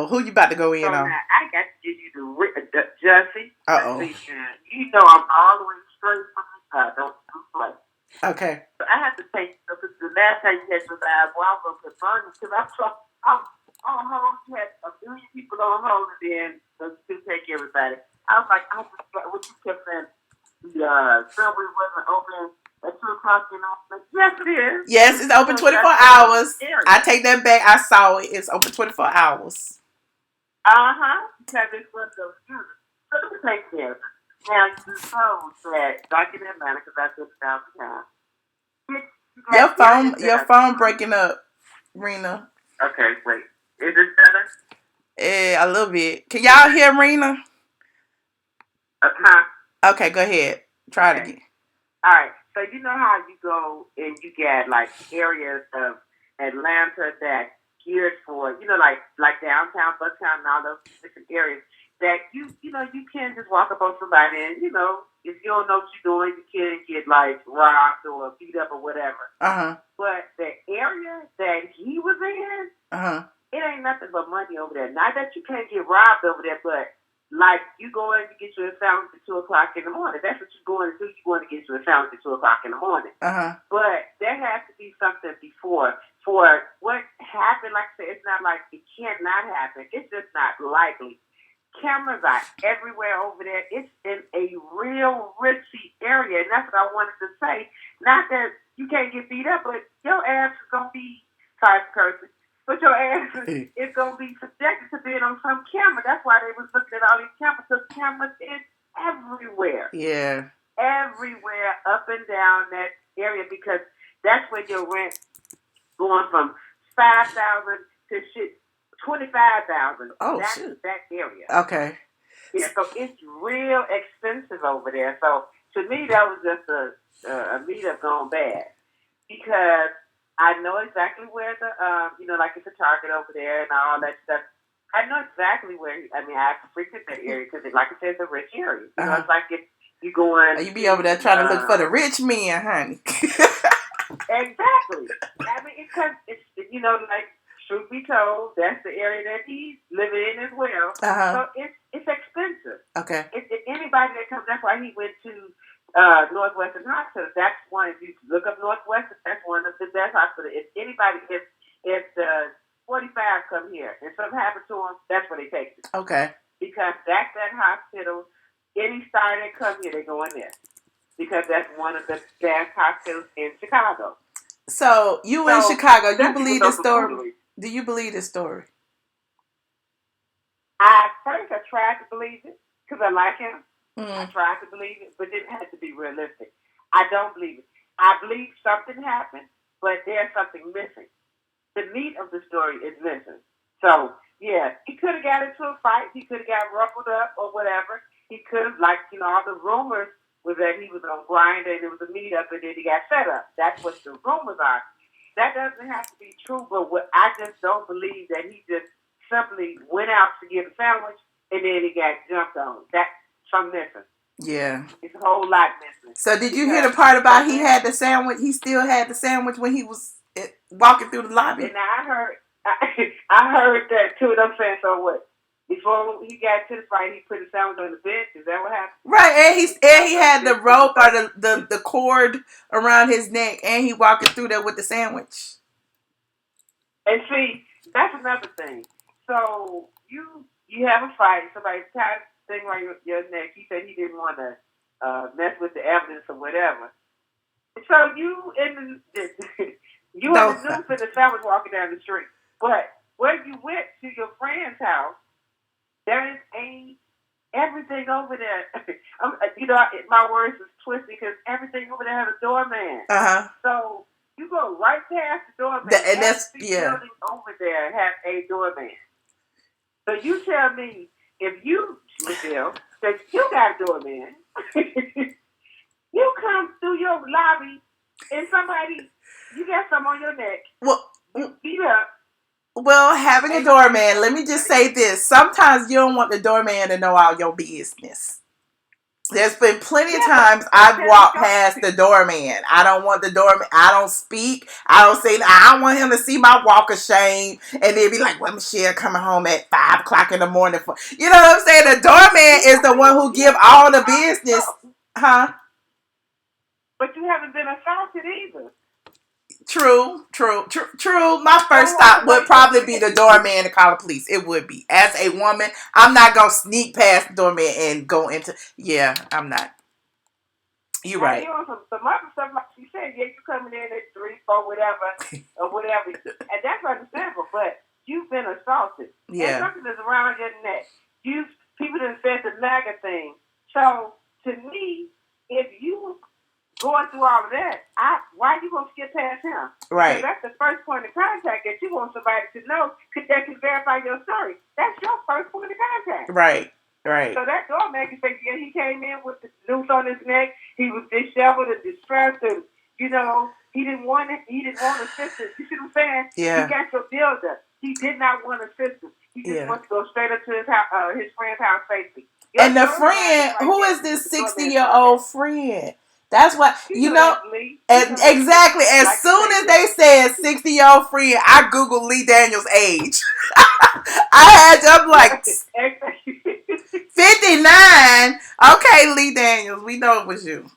Who you about to go So in on? now I got to give you the Jussie. Uh You know I'm all the way straight from the side. Don't play. oh. Okay. So I have to take because the last time you had your live, well, I'm gonna put burn because I'm on hold. You had a million people on hold, and then to take everybody. I was like, I just what you kept saying. The subway wasn't open at 2 o'clock. You know, like, yes, it is. Yes, it's open 24 hours. I take that back. I saw it. It's open 24 hours. Because it's one of those users. So let me take care of it. Now, you know that, like in Atlanta, because I said it 1,000 times. Your phone breaking up, Rena. Okay, wait. Is it better? A little bit. Can y'all hear Rena? Okay, go ahead. Try it again. All right. So you know how you go and you get like areas of Atlanta that geared for, like downtown, Bucktown, and all those different areas that you know you can't just walk up on somebody and if you don't know what you're doing, you can't get like robbed or beat up or whatever. But the area that he was in, it ain't nothing but money over there. Not that you can't get robbed over there, but like you go in to get you a sandwich at 2 o'clock in the morning. That's what you're going to do. You're going to get you a sandwich at 2 o'clock in the morning. But there has to be something before for what happened. Like I said, it's not like it cannot happen. It's just not likely. Cameras are everywhere over there. It's in a real risky area, and that's what I wanted to say. Not that you can't get beat up, but your ass is gonna be sorry for cursing. But your ass is going to be subjected to being on some camera. That's why they was looking at all these cameras. Because cameras is everywhere. Yeah. Everywhere, up and down that area. Because that's where your rent going from $5,000 to shit $25,000. Oh, that's shit. That area. Okay. Yeah, so it's real expensive over there. So to me, that was just a meetup gone bad. Because I know exactly where the, like it's a Target over there and all that stuff. I know exactly where, I frequent that area because, like I said, it's a rich area. You know, it's like if you going. You be over there trying to look for the rich men, honey. Exactly. It's like, truth be told, that's the area that he's living in as well. So it's expensive. Okay. If anybody that comes, that's why he went to Northwestern Hospital. That's one. If you look up Northwestern, that's one of the best hospitals. If the 45 come here and something happened to them, that's where they take it. Okay. Because that's that hospital. Any star that come here, they go in there. Because that's one of the best hospitals in Chicago. So in Chicago, you believe this story? Do you believe this story? I tried to believe it because I like him. I tried to believe it, but it had to be realistic. I don't believe it. I believe something happened, but there's something missing. The meat of the story is missing. So, yeah, he could have got into a fight. He could have got ruffled up or whatever. He could have, all the rumors was that he was on Grindr and it was a meetup and then he got set up. That's what the rumors are. That doesn't have to be true, but I just don't believe that he just simply went out to get a sandwich and then he got jumped on. That's some missing. Yeah. It's a whole lot missing. So did you hear the part about he had the sandwich? He still had the sandwich when he was walking through the lobby? And I heard that too. And I'm saying, so what? Before he got to the fight, he put the sandwich on the bench. Is that what happened? Right, and he had the rope or the cord around his neck, and he walking through there with the sandwich. And see, that's another thing. So you have a fight, somebody ties a thing around your neck. He said he didn't want to mess with the evidence or whatever. So you in the news for the sandwich walking down the street. But when you went to your friend's house, there is everything over there. My words is twisted because everything over there has a doorman. So you go right past the doorman. And that's building over there have a doorman. So you tell me if you, Michelle, that you got a doorman, you come through your lobby and you got something on your neck. Well, you beat up. Well, having a doorman, let me just say this. Sometimes you don't want the doorman to know all your business. There's been plenty of Yeah, times but I've tell the walked story. past the doorman. I don't want the doorman. I don't speak. I don't say. I don't want him to see my walk of shame and then be like, "Well, Michelle coming home at 5 o'clock in the morning for." You know what I'm saying? The doorman is the one who You give haven't all been the business, assaulted, huh? but you haven't been assaulted either. True. My first So what? stop What would are you gonna probably be the say? doorman to call the police. It would be. As a woman, I'm not gonna sneak past the doorman and go into. Yeah, I'm not. You're Now right. you on some other stuff like you said. Yeah, you coming in at 3, 4, whatever, or whatever, and that's understandable. But you've been assaulted, and Yeah. something is around your neck. You people done said the MAGA thing. So to me, if you going through all of that, why you gonna skip past him? Because Right. that's the first point of contact that you want somebody to know that can verify your story. That's your first point of contact. Right. Right. So that doorman can say, yeah, he came in with the noose on his neck. He was disheveled and distressed, and he didn't want it. He didn't want assistance. You see what I'm saying? Yeah. He got your builder. He did not want assistance. He just Yeah. wants to go straight up to his house, his friend's house safely. And the friend, who is this 60-year-old friend? That's what, and exactly, as soon as they said 60-year-old friend, I Googled Lee Daniels' age. I'm like, 59? Okay, Lee Daniels, we know it was you.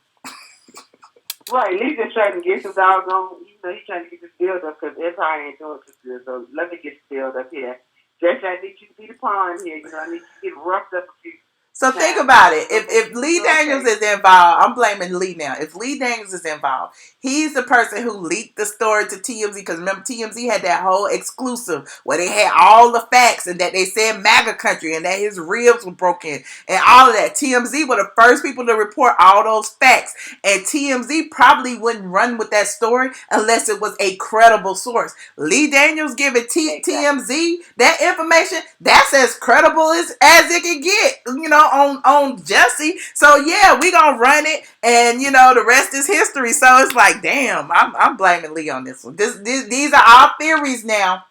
Right, he's just trying to get some doggone, he's trying to get this build up because Empire ain't doing too good. So let me get the build up here. Just I need you to be the pawn here. I need you to get roughed up a few. So think about it. If Lee Daniels is involved, I'm blaming Lee now. If Lee Daniels is involved, he's the person who leaked the story to TMZ, because remember TMZ had that whole exclusive where they had all the facts and that they said MAGA country and that his ribs were broken and all of that. TMZ were the first people to report all those facts, and TMZ probably wouldn't run with that story unless it was a credible source. Lee Daniels giving TMZ that information, that's as credible as it can get, on Jussie. So yeah, we gonna run it, and the rest is history. So it's like, damn, I'm blaming Lee on this one. These are all theories now.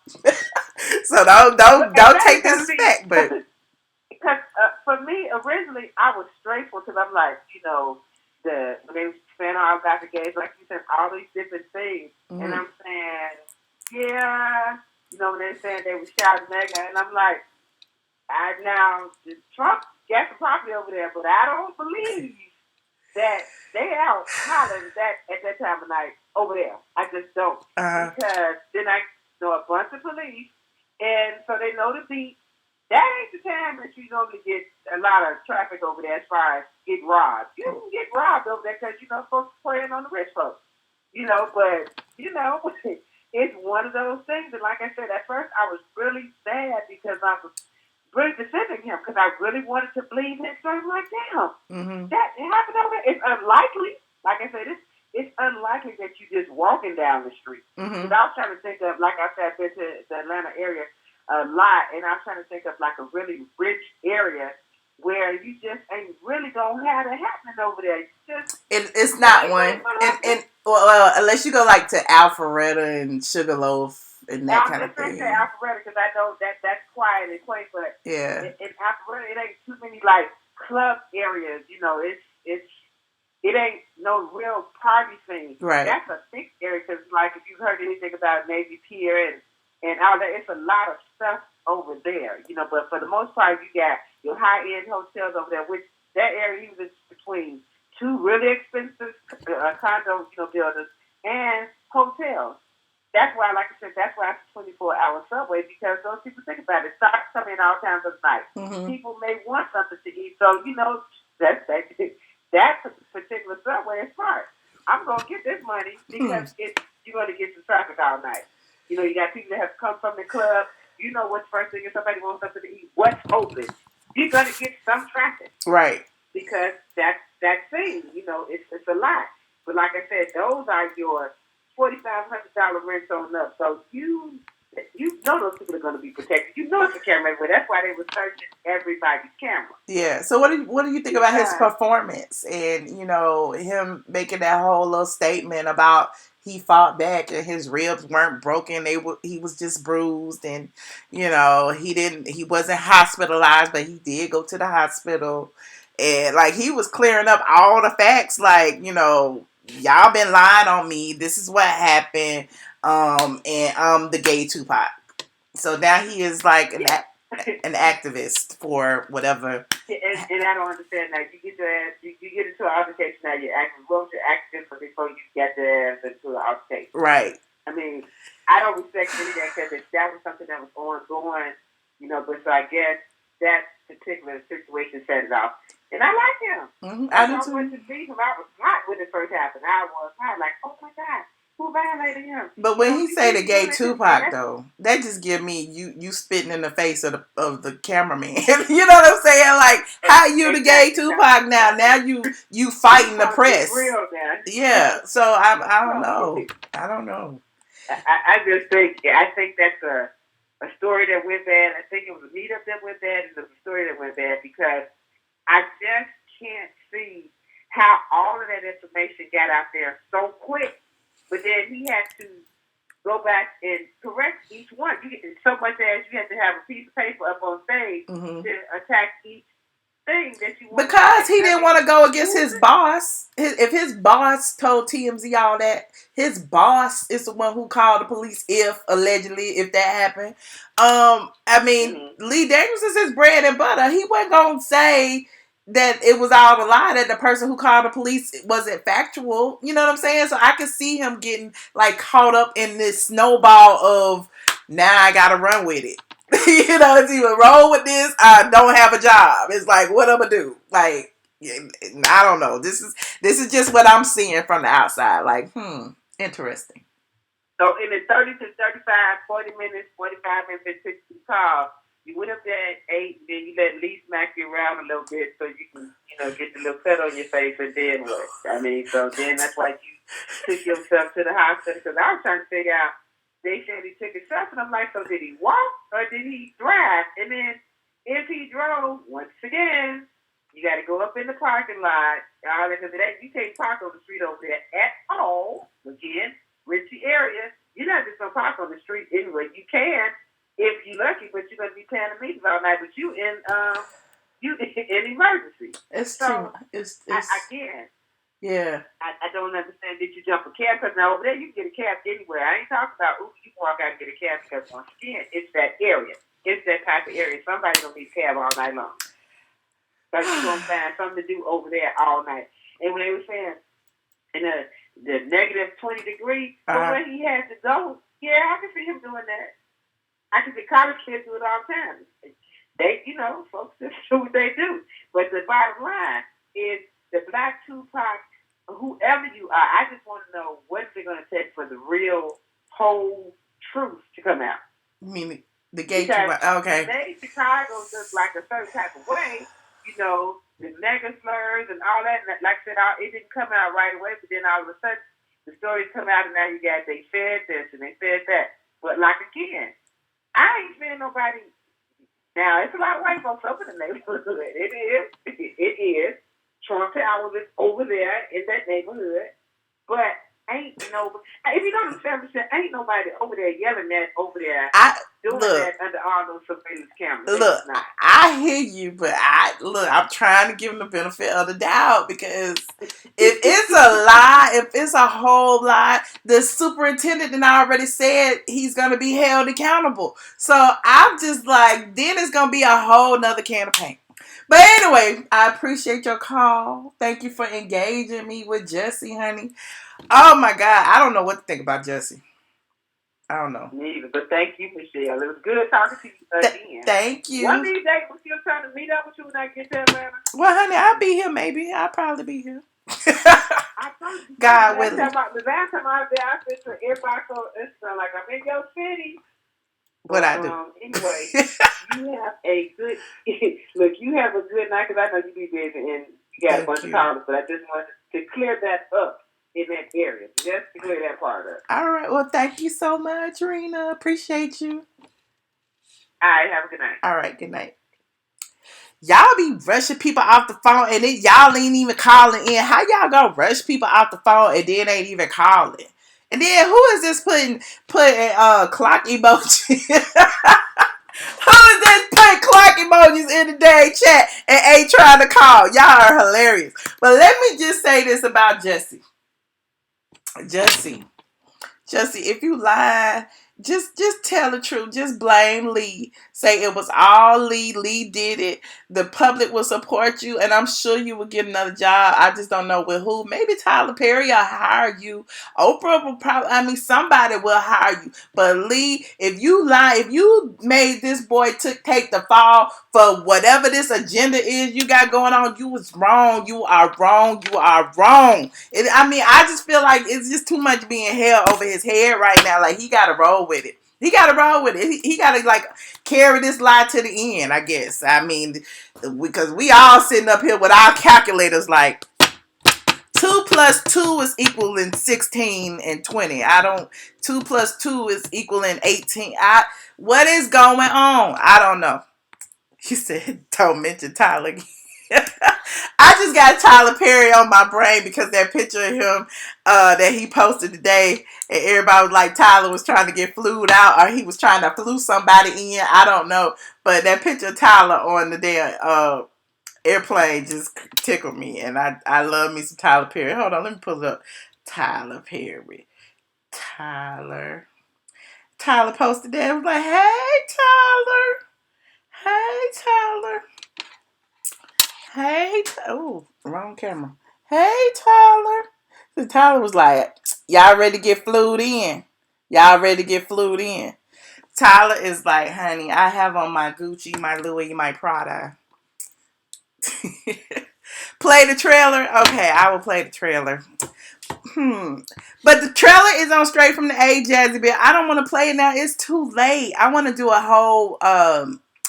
So don't take this as fact, but because for me originally I was straightforward because I'm like, when they were saying all about the gays, like you said, all these different things, and I'm saying, yeah, when they're saying they were shouting mega, and I'm like, now Trump got the property over there, but I don't believe that they out hollering that at that time of night over there. I just don't. Because then I know a bunch of police, and so they know the beat. That ain't the time that you normally get a lot of traffic over there as far as get robbed. You can get robbed over there because, folks preying on the rich folks. But, it's one of those things. And like I said, at first I was really sad because I was really defending him because I really wanted to believe his story. Like, damn, that happened over there. It's unlikely. Like I said, it's unlikely that you just walking down the street. Because I was trying to think of, like I said, I've been to the Atlanta area a lot, and I'm trying to think of like a really rich area where you just ain't really gonna have it happening over there. It's not one, and well, unless you go like to Alpharetta and Sugarloaf and that kind of thing. I just say Alpharetta because I know that's quiet and quaint, but yeah, in Alpharetta it ain't too many like club areas. It ain't no real party scene. Right. That's a big area because like if you've heard anything about Navy Pier and all that, it's a lot of stuff over there, but for the most part, you got your high-end hotels over there, which that area is between two really expensive condo, buildings and hotels. That's why, like I said, that's why it's a 24-hour subway, because those people think about it. Stocks come in all times of night. People may want something to eat, so, that particular subway is smart. I'm going to get this money because you're going to get some traffic all night. You got people that have come from the club. What's first thing if somebody wants something to eat? What's open? You're going to get some traffic. Right. Because that thing, it's a lot. But like I said, those are your $4,500 rents on up. So you know those people are going to be protected. It's a camera everywhere. That's why they were searching everybody's camera. Yeah. So what do you think about his performance and him making that whole little statement about he fought back and his ribs weren't broken, he was just bruised, and he wasn't hospitalized, but he did go to the hospital, And like he was clearing up all the facts, like, y'all been lying on me. This is what happened. And I'm the gay Tupac. So now he is like an activist for whatever. And I don't understand that. You get your ass, you get into an altercation now. You're acting, well, you're acting before you get your ass into an altercation. Right. I mean, I don't respect any of that because that was something that was ongoing, but so I guess that particular situation set it off. And I like him. Mm-hmm. I do too. I went to see him. I was hot when it first happened. I was hot, like, oh my God. Who violated him? But when he say the gay Tupac though, that just give me you spitting in the face of the cameraman. You know what I'm saying? Like, how you the gay Tupac now? Now you fighting the press. Real now. Yeah. So I don't know. I don't know. I just think that's a story that went bad. I think it was a meetup that went bad, and it was a story that went bad because I just can't see how all of that information got out there so quick. But then he had to go back and correct each one. You get so much as you had to have a piece of paper up on stage to attack each thing that you want. Because he didn't want to go against his boss. If his boss told TMZ all that, his boss is the one who called the police if that happened. I mean, Lee Daniels is his bread and butter. He wasn't going to say that it was all a lie, that the person who called the police wasn't factual. You know what I'm saying? So I could see him getting like caught up in this snowball of now I gotta run with it. It's either roll with this, I don't have a job. It's like, what I'm gonna do? Like, I don't know. This is just what I'm seeing from the outside. Like, interesting. So in the 30 to 35, 40 minutes, 45 minutes, 60 calls, you went up there at 8, then you let Lee smack you around a little bit so you can, get the little cut on your face, and then what? I mean, so then that's why you took yourself to the hospital, because I was trying to figure out, they said he took himself, and I'm like, so did he walk or did he drive? And then if he drove, once again, you got to go up in the parking lot, because you can't park on the street over there at all. Again, Richie area, you're not just going to park on the street anyway. You can, if you're lucky, but you're going to be paying the meters all night. But you in emergency. It's so true. It's again. Yeah. I don't understand. Did you jump a cab? Because now over there you can get a cab anywhere. I ain't talking about you walk out and get a cab, because once again, it's that area. It's that type of area. Somebody don't need a cab all night long. Because you're going to find something to do over there all night. And when they were saying in the negative 20 degrees, where he had to go, yeah, I can see him doing that. I can see college kids do it all the time. They, folks just do what they do. But the bottom line is the Black Tupac, whoever you are, I just want to know what is it going to take for the real, whole truth to come out. You mean the gay Tupac? Okay. They Chicago just like a certain type of way, the mega slurs and all that. And like I said, it didn't come out right away, but then all of a sudden the stories come out, and now you got they fed this and they fed that. But like again, I ain't seeing nobody. Now, it's a lot of white folks up in the neighborhood. It is. Trump Tower is over there in that neighborhood. But ain't nobody, if you don't understand, ain't nobody over there yelling that over there, doing that under all those surveillance cameras. Look, I hear you, but I'm trying to give him the benefit of the doubt, because if it's a lie, if it's a whole lie, the superintendent and I already said he's going to be held accountable. So I'm just like, then it's going to be a whole nother can of paint. But anyway, I appreciate your call. Thank you for engaging me with Jussie, honey. Oh my God, I don't know what to think about Jussie. I don't know. Neither, but thank you, Michelle. It was good talking to you again. Thank you. One of these days, we're still trying to meet up with you when I get to Atlanta. Well, honey, I'll be here maybe. I'll probably be here. God willing. The last time I was there, I sent to everybody on Instagram like, I'm in your city. What I do. Anyway, you have a good, look, you have a good night, because I know you be busy and you got a bunch of callers, but I just wanted to clear that up in that area. Just to clear that part up. All right. Well, thank you so much, Rena. Appreciate you. All right. Have a good night. All right. Good night. Y'all be rushing people off the phone, and then y'all ain't even calling in. How y'all gonna rush people off the phone and then ain't even calling? And then who is this putting clock emoji? Who is this putting clock emojis in the day chat and ain't trying to call. Y'all are hilarious. But let me just say this about Jussie. Jussie, if you lie, just tell the truth. Just blame Lee. Say it was all Lee. Lee did it. The public will support you, and I'm sure you will get another job. I just don't know with who. Maybe Tyler Perry will hire you. Oprah will probably. I mean, somebody will hire you. But Lee, if you lie, if you made this boy take the fall for whatever this agenda is you got going on, you was wrong. You are wrong. You are wrong. I just feel like it's just too much being held over his head right now. Like, he got to roll with it. He got to roll with it. He got to, like, carry this lie to the end, I guess. I mean, because we all sitting up here with our calculators like, 2 plus 2 is equaling 16 and 20. 2 plus 2 is equaling 18. What is going on? I don't know. He said, don't mention Tyler. I just got Tyler Perry on my brain because that picture of him that he posted today, and everybody was like, Tyler was trying to get flued out, or he was trying to flu somebody in. I don't know. But that picture of Tyler on the damn airplane just tickled me. And I love me some Tyler Perry. Hold on, let me pull it up. Tyler Perry. Tyler posted that. I was like, hey, Tyler. Hey, Tyler. Hey, oh, wrong camera. Hey, Tyler. So Tyler was like, y'all ready to get flued in? Y'all ready to get flued in? Tyler is like, honey, I have on my Gucci, my Louis, my Prada. Play the trailer? Okay, I will play the trailer. But the trailer is on Straight from the A, Jazzy Bear. I don't want to play it now. It's too late. I want to do a whole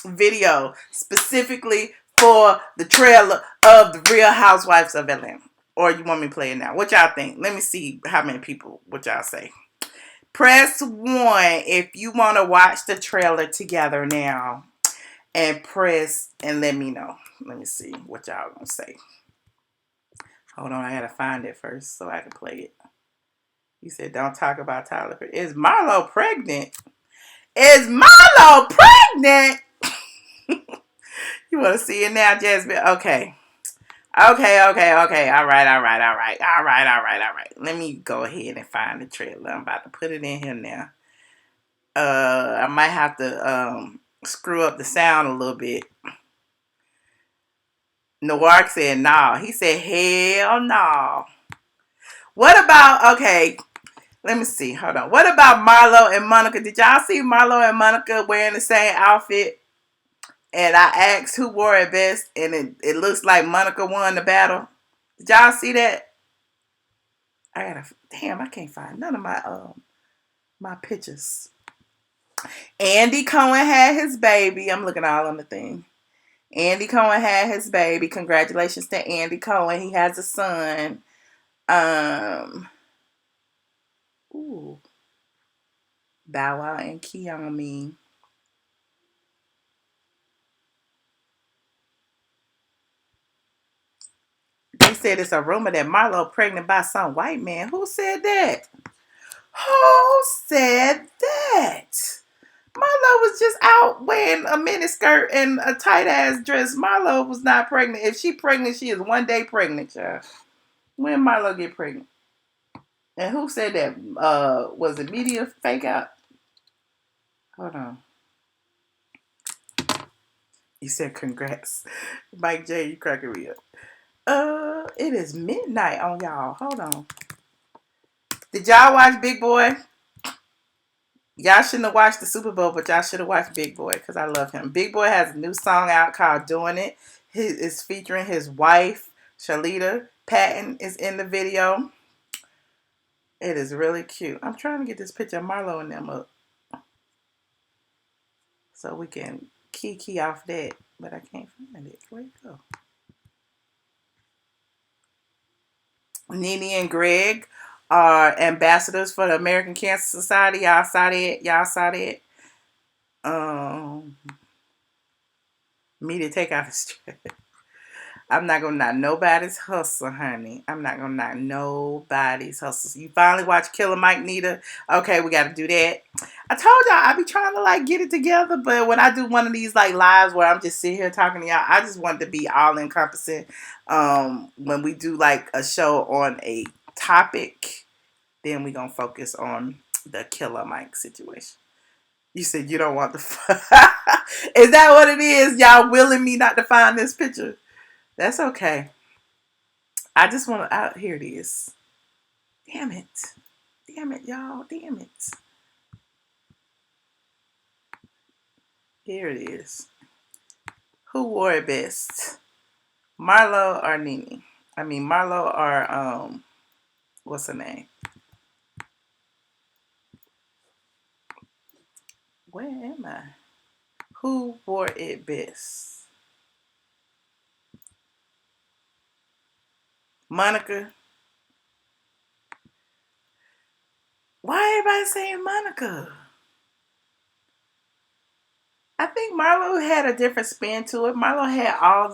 video specifically for the trailer of The Real Housewives of Atlanta. Or you want me to play it now? What y'all think? Let me see how many people, what y'all say. Press 1 if you want to watch the trailer together now. And press and let me know. Let me see what y'all gonna say. Hold on, I gotta find it first so I can play it. You said don't talk about Tyler. Is Marlo pregnant? Is Marlo pregnant? You want to see it now, Jasmine? Okay. All right. Let me go ahead and find the trailer. I'm about to put it in here now. I might have to screw up the sound a little bit. Noir said no. He said hell no. What about, okay, let me see. Hold on. What about Marlo and Monica? Did y'all see Marlo and Monica wearing the same outfit? And I asked who wore it best, and it looks like Monica won the battle. Did y'all see that? I can't find none of my pictures. Andy Cohen had his baby. I'm looking all on the thing. Andy Cohen had his baby. Congratulations to Andy Cohen. He has a son. Ooh. Bow Wow and Kiyomi. They said it's a rumor that Marlo pregnant by some white man. Who said that? Who said that? Marlo was just out wearing a miniskirt and a tight ass dress. Marlo was not pregnant. If she pregnant, she is 1 day pregnant, child. When Marlo get pregnant? And who said that? Was it media fake out? Hold on. You said congrats. Mike J, you cracking me up. It is midnight on y'all. Hold on. Did y'all watch Big Boy? Y'all shouldn't have watched the Super Bowl, but y'all should have watched Big Boy because I love him. Big Boy has a new song out called Doing It. It's featuring his wife, Shalita Patton, is in the video. It is really cute. I'm trying to get this picture of Marlo and them up so we can key off that, but I can't find it. Where'd it go? Nene and Greg are ambassadors for the American Cancer Society. Y'all saw that? Me to take out the stress. I'm not gonna knock nobody's hustle, honey. I'm not gonna knock nobody's hustle. You finally watch Killer Mike Nita? Okay, we gotta do that. I told y'all I be trying to like get it together, but when I do one of these like lives where I'm just sitting here talking to y'all, I just want to be all encompassing. When we do like a show on a topic, then we gonna focus on the Killer Mike situation. You said you don't want the. Is that what it is? Y'all willing me not to find this picture? That's okay. I just want to. Here it is. Damn it. Damn it, y'all. Damn it. Here it is. Who wore it best? Marlo or Nene? I mean, Marlo or, what's her name? Where am I? Who wore it best? Monica. Why everybody saying Monica? I think Marlo had a different spin to it. Marlo had all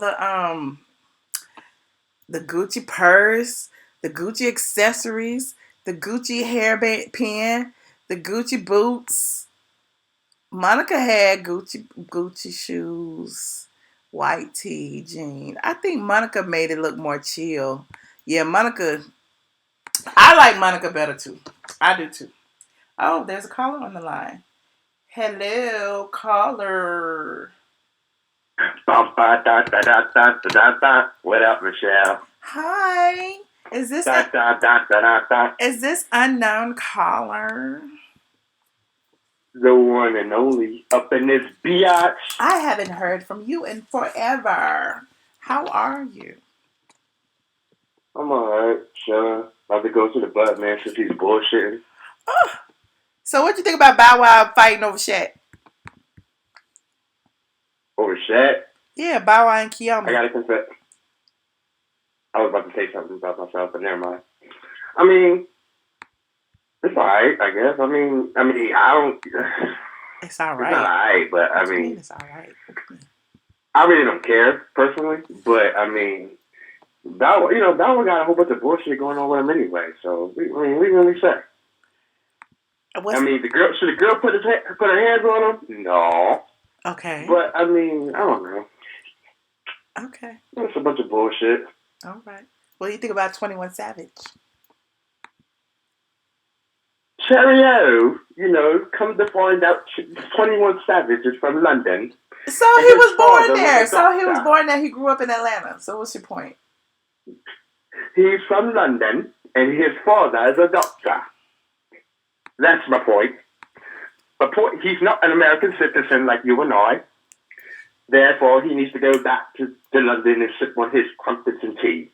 the Gucci purse, the Gucci accessories, the Gucci hairband, the Gucci boots. Monica had Gucci shoes, white tee, jean. I think Monica made it look more chill. Yeah, Monica. I like Monica better too. I do too. Oh, there's a caller on the line. Hello, caller. What up, Michelle? Hi. Is this unknown caller? The one and only up in this biatch. I haven't heard from you in forever. How are you? I'm alright, chilling. About to go to the bus, man, since he's bullshitting. Oh. So what you think about Bow Wow fighting over Shaq? Over Shaq? Yeah, Bow Wow and Kiyomi. I gotta confess. I was about to say something about myself, but never mind. I mean, it's alright, I guess. I mean, I don't. It's alright. It's not alright, but I mean, it's alright. I really don't care personally, but I mean, Bow Wow got a whole bunch of bullshit going on with him anyway. So we really say. I mean, should the girl put her hands on him? No. Okay. But I mean, I don't know. Okay. It's a bunch of bullshit. All right. What do you think about 21 Savage? Cheerio, come to find out 21 Savage is from London. So he was born there. He grew up in Atlanta. So what's your point? He's from London, and his father is a doctor. That's my point. He's not an American citizen like you and I. Therefore, he needs to go back to London and sip on his crumpets and tea.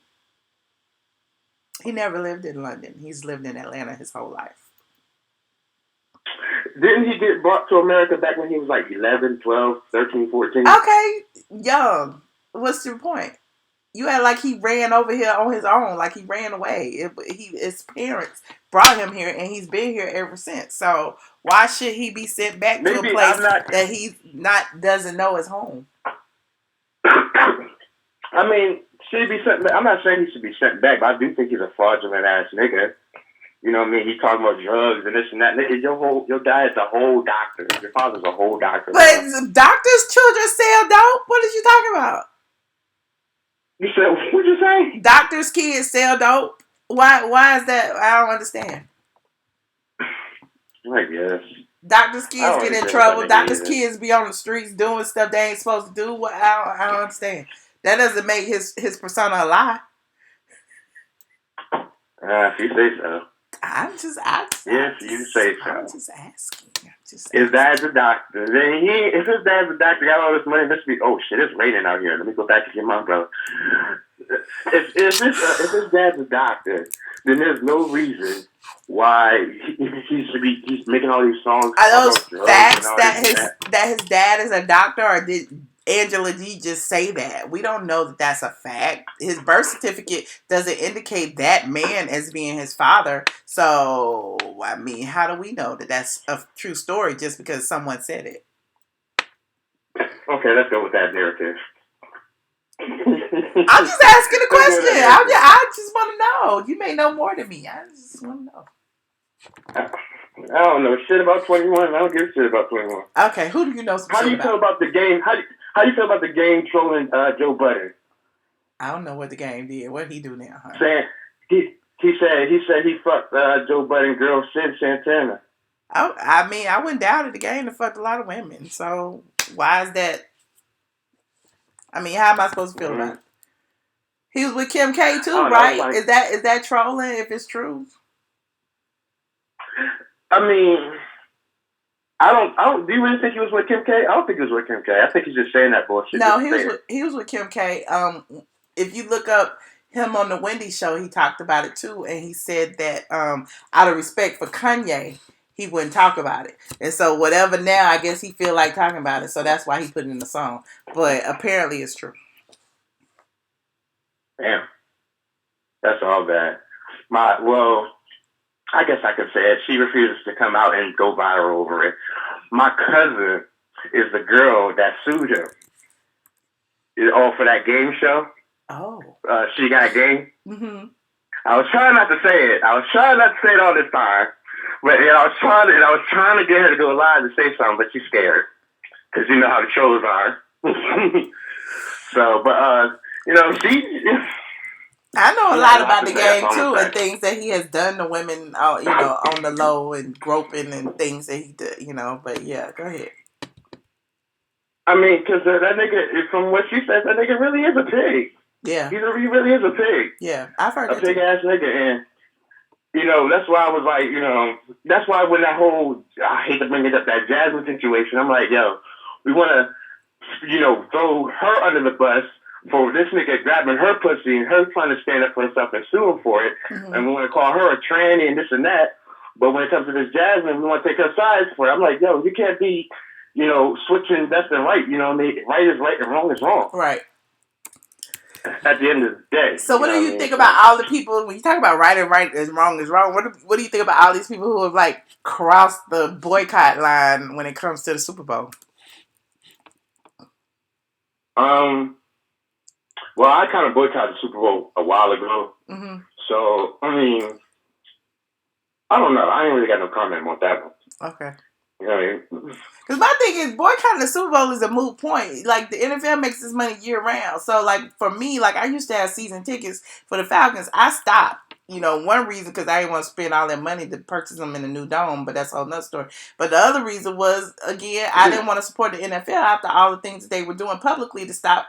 He never lived in London. He's lived in Atlanta his whole life. Didn't he get brought to America back when he was like 11, 12, 13, 14? Okay, young. What's your point? You act like he ran over here on his own, like he ran away. His parents brought him here, and he's been here ever since. So why should he be sent back to a place that he doesn't know is home? I mean, should he be sent back? I'm not saying he should be sent back, but I do think he's a fraudulent ass nigga. You know what I mean? He's talking about drugs and this and that. Nigga, your dad's a whole doctor. Your father's a whole doctor. But doctors' children sell dope? What are you talking about? You said, what'd you say? Doctors' kids sell dope? Why is that? I don't understand. I guess. Doctors' kids get in trouble. Doctors' kids be on the streets doing stuff they ain't supposed to do. I don't understand. That doesn't make his persona a lie. If you say so. I'm just yes, you say so. I'm just asking. His dad's a doctor. If his dad's a doctor, got all this money, this be, oh shit, it's raining out here. Let me go back and get my umbrella. If his dad's a doctor, then there's no reason why he's making all these songs. Are those facts that his dad is a doctor, or did Angela D just say that? We don't know that that's a fact. His birth certificate doesn't indicate that man as being his father. So, I mean, how do we know that that's a true story just because someone said it? Okay, let's go with that narrative. I'm just asking a question. I just want to know. You may know more than me. I just want to know. I don't know shit about 21. I don't give a shit about 21. Okay, who do you know some How do shit you feel about? about the game? How do you feel about the game trolling Joe Budden? I don't know what the game did. What he do now, honey? Saying he fucked Joe Budden girl Sid Santana. I mean, I wouldn't doubt it. The game to fucked a lot of women. So why is that? I mean, how am I supposed to feel about it? He was with Kim K too, right? Like, Is that trolling if it's true? I mean, I don't. Do you really think he was with Kim K? I don't think he was with Kim K. I think he's just saying that bullshit. No, he was with Kim K. If you look up him on the Wendy show, he talked about it too, and he said that out of respect for Kanye, he wouldn't talk about it. And so whatever now, I guess he feel like talking about it, so that's why he put it in the song. But apparently, it's true. Damn, that's all bad. I guess I could say it. She refuses to come out and go viral over it. My cousin is the girl that sued him. All for that game show. Oh. She Got Game. Mm-hmm. I was trying not to say it. I was trying not to say it all this time. But I was trying to get her to go live and say something, but she's scared. Because you know how the trolls are. So, but, I know a lot about the game too, and things that he has done to women, on the low and groping and things that he did, But yeah, go ahead. I mean, because that nigga, from what she says, that nigga really is a pig. Yeah, he really is a pig. Yeah, I've heard a pig ass nigga, and that's why I was like, that's why when that whole, I hate to bring it up, that Jasmine situation, I'm like, yo, we want to, throw her under the bus for this nigga grabbing her pussy and her trying to stand up for herself and sue him for it. Mm-hmm. And we want to call her a tranny and this and that. But when it comes to this Jasmine, we want to take her sides for it. I'm like, yo, you can't be, switching left and right. You know what I mean? Right is right and wrong is wrong. Right. At the end of the day. So what do you think about all the people, when you talk about right and right is wrong, what do you think about all these people who have like crossed the boycott line when it comes to the Super Bowl? Well, I kind of boycotted the Super Bowl a while ago. Mm-hmm. So, I mean, I don't know. I ain't really got no comment on that one. Okay. You know what I mean? Because my thing is, boycotting the Super Bowl is a moot point. Like, the NFL makes this money year round. So, like, for me, like, I used to have season tickets for the Falcons. I stopped. One reason, because I didn't want to spend all that money to purchase them in the new dome, but that's a whole nother story. But the other reason was, again, I didn't want to support the NFL after all the things that they were doing publicly to stop,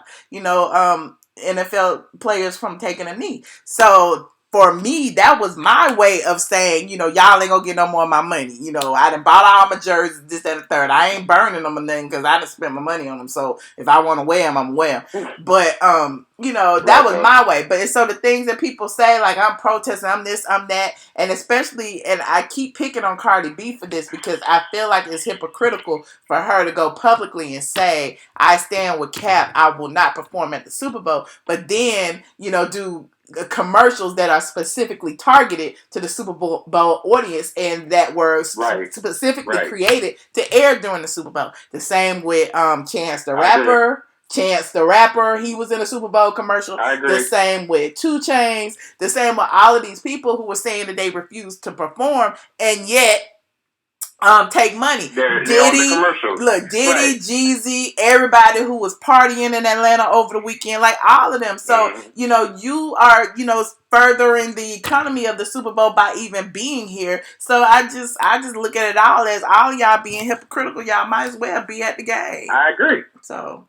NFL players from taking a knee. So, for me, that was my way of saying, y'all ain't gonna get no more of my money. I done bought all my jerseys, this, that, and the third. I ain't burning them or nothing because I done spent my money on them. So if I want to wear them, I'm wear them. But, that was my way. But so the things that people say, like, I'm protesting, I'm this, I'm that. And especially, and I keep picking on Cardi B for this because I feel like it's hypocritical for her to go publicly and say, I stand with Cap, I will not perform at the Super Bowl. But then, do commercials that are specifically targeted to the Super Bowl audience and that were specifically created to air during the Super Bowl. The same with Chance the Rapper. Chance the Rapper, he was in a Super Bowl commercial. The same with 2 Chainz. The same with all of these people who were saying that they refused to perform and yet take money. Diddy, Jeezy, everybody who was partying in Atlanta over the weekend, like all of them. So, you are, furthering the economy of the Super Bowl by even being here. So I just look at it all as all y'all being hypocritical. Y'all might as well be at the game. I agree. So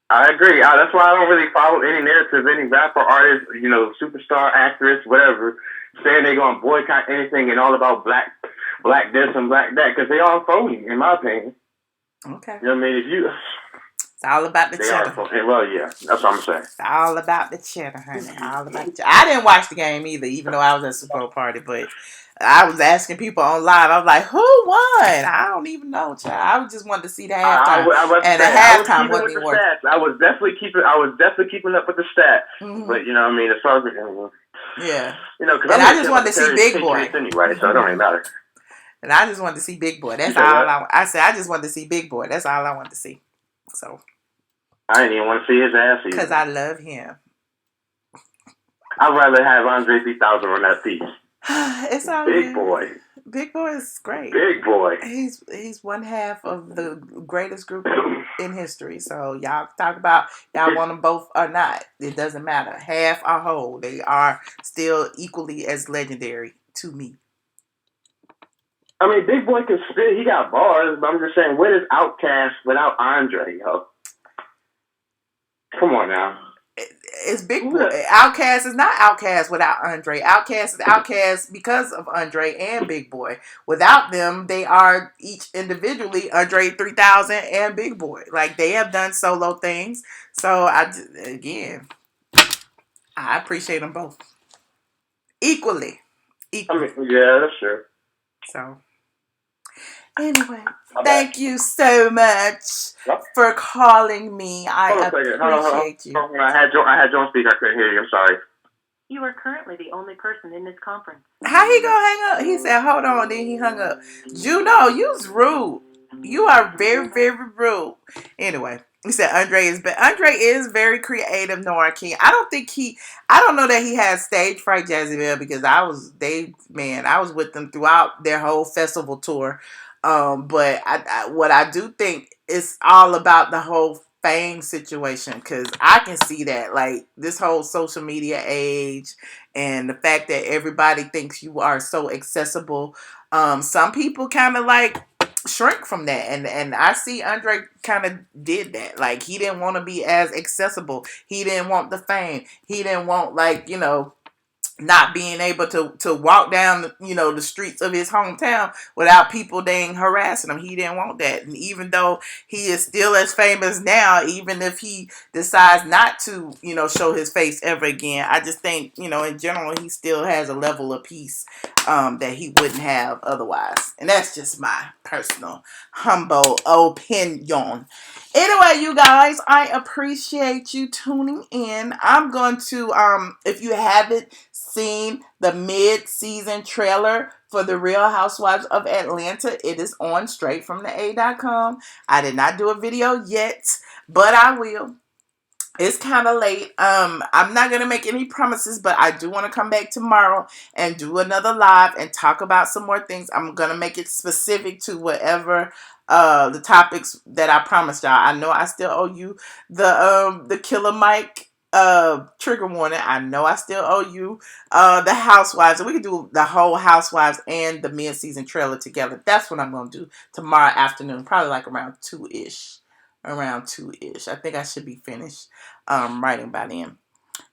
I agree. That's why I don't really follow any narrative, any rapper, artist, superstar, actress, whatever, saying they're going to boycott anything and all about black this and black that, because they all phony, in my opinion. Okay. You know what I mean? It's all about the cheddar. Well, yeah, that's what I'm saying. It's all about the cheddar, honey. All about the cheddar. I didn't watch the game either, even though I was at the Super Bowl party, but I was asking people on live. I was like, who won? I don't even know, child. I just wanted to see the halftime. And the halftime wasn't even working. I was definitely keeping up with the stats. Mm-hmm. But, you know what I mean? As far as yeah. Because I just wanted to see Big Boy. Anyway, so it don't really matter. And I just wanted to see Big Boy. That's all I said. I just wanted to see Big Boy. That's all I wanted to see. So I didn't even want to see his ass either. Because I love him. I'd rather have Andre 3000 on that piece. It's all Big Boy. Big Boy is great. Big Boy. He's one half of the greatest group in history. So y'all talk about y'all want them both or not. It doesn't matter. Half or whole, they are still equally as legendary to me. I mean, Big Boy can spit. He got bars, but I'm just saying, where is Outkast without Andre, yo? Come on now. It's Big Boy. Outkast is not Outkast without Andre. Outkast is Outkast because of Andre and Big Boy. Without them, they are each individually Andre 3000 and Big Boy. Like, they have done solo things. So again, I appreciate them both equally. I mean, yeah, that's true. So anyway, thank you so much for calling me. I appreciate you. I had John speak. I couldn't hear you. I'm sorry. You are currently the only person in this conference. How he gonna hang up? He said, hold on, then he hung up. Juno, you's rude. You are very, very rude. Anyway, he said Andre is very creative, Nora King. I don't know that he has stage fright, Jazzy, because I was with them throughout their whole festival tour. But what I do think is all about the whole fame situation, because I can see that, like, this whole social media age and the fact that everybody thinks you are so accessible. Some people kind of like shrink from that, and I see Andre kind of did that. Like, he didn't want to be as accessible. He didn't want the fame. He didn't want, like, not being able to walk down the streets of his hometown without people dang harassing him. He didn't want that. And even though he is still as famous now, even if he decides not to show his face ever again, I just think in general he still has a level of peace that he wouldn't have otherwise. And that's just my personal humble opinion. Anyway, you guys, I appreciate you tuning in. I'm going to, if you haven't seen the mid-season trailer for The Real Housewives of Atlanta, it is on straight from the A.com. I did not do a video yet, but I will. It's kind of late. I'm not going to make any promises, but I do want to come back tomorrow and do another live and talk about some more things. I'm going to make it specific to whatever the topics that I promised y'all. I know I still owe you the Killer Mike trigger warning. I know I still owe you the Housewives. And we can do the whole Housewives and the mid-season trailer together. That's what I'm going to do tomorrow afternoon, probably like around 2-ish. I think I should be finished writing by then.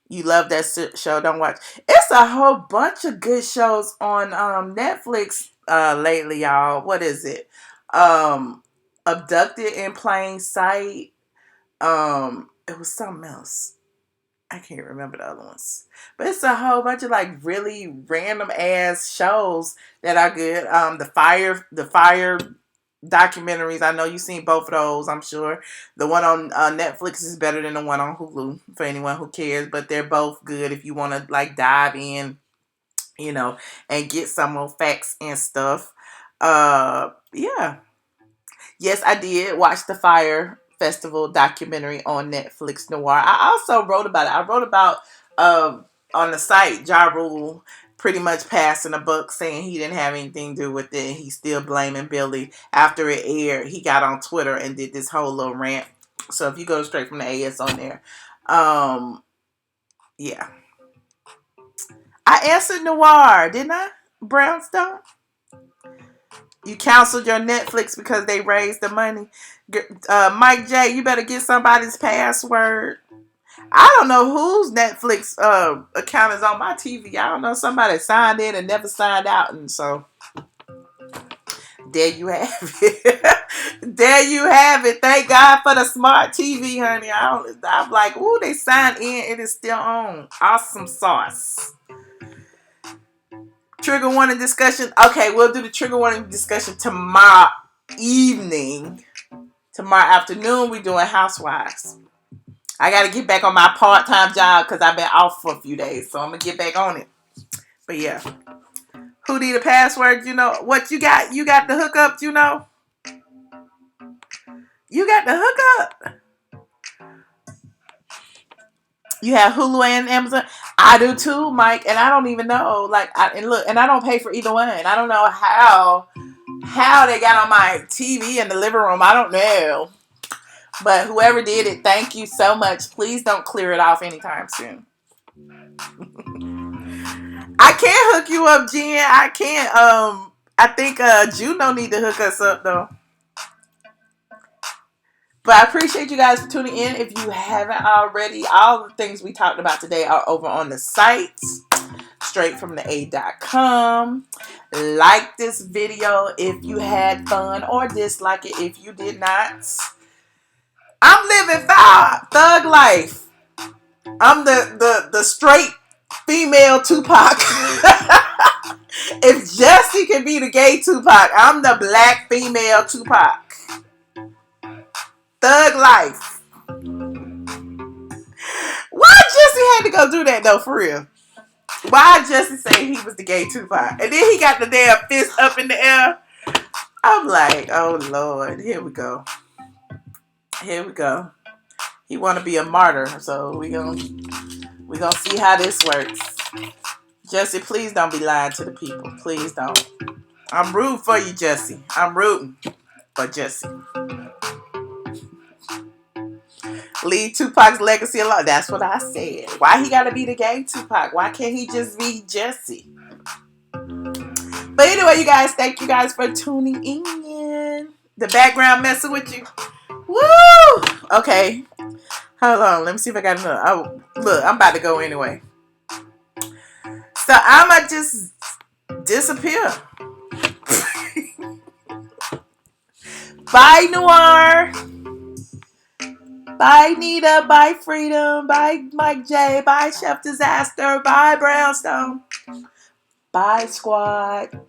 You love that show, don't watch. It's a whole bunch of good shows on Netflix lately, y'all. What is it? Abducted in Plain Sight. It was something else. I can't remember the other ones. But it's a whole bunch of like really random ass shows that are good. The fire documentaries. I know you've seen both of those, I'm sure. The one on Netflix is better than the one on Hulu for anyone who cares, but they're both good if you want to like dive in, and get some more facts and stuff. Yeah. Yes, I did watch the Fire Festival documentary on Netflix Noir. I also wrote about it. I wrote about on the site Ja Rule pretty much passing a book saying he didn't have anything to do with it. He's still blaming Billy. After it aired, he got on Twitter and did this whole little rant. So if you go straight from the AS on there. Yeah. I answered Noir, didn't I? Brownstone? You canceled your Netflix because they raised the money. Mike J, you better get somebody's password. I don't know whose Netflix account is on my TV. I don't know. Somebody signed in and never signed out. And so, there you have it. There you have it. Thank God for the smart TV, honey. I'm like, ooh, they signed in. It is still on. Awesome sauce. Trigger warning discussion. Okay, we'll do the trigger warning discussion tomorrow evening. Tomorrow afternoon, we're doing Housewives. I got to get back on my part-time job because I've been off for a few days. So I'm going to get back on it. But yeah. Who need a password? What you got? You got the hookup, You got the hookup. You have Hulu and Amazon. I do too, Mike, and I don't even know. Like, and I don't pay for either one. I don't know how they got on my TV in the living room. I don't know. But whoever did it, thank you so much. Please don't clear it off anytime soon. I can't hook you up, Jen. I can't. I think Juno need to hook us up though. But I appreciate you guys for tuning in. If you haven't already, all the things we talked about today are over on the sites, straightfromtheA.com. Like this video if you had fun, or dislike it if you did not. I'm living thug life. I'm the straight female Tupac. If Jussie can be the gay Tupac, I'm the black female Tupac. Thug life. Why Jussie had to go do that though, for real? Why Jussie say he was the gay Tupac? And then he got the damn fist up in the air. I'm like, oh Lord, here we go. Here we go. He want to be a martyr, so we gonna see how this works. Jussie, please don't be lying to the people. Please don't. I'm rooting for you, Jussie. I'm rooting for Jussie. Leave Tupac's legacy alone. That's what I said. Why he gotta be the gay Tupac? Why can't he just be Jussie? But anyway, you guys, thank you guys for tuning in. The background messing with you. Woo! Okay. Hold on. Let me see if I got another. Oh, look, I'm about to go anyway. So I'ma just disappear. Bye, Noir. Bye, Nita. Bye, Freedom. Bye, Mike J. Bye, Chef Disaster. Bye, Brownstone. Bye, Squad.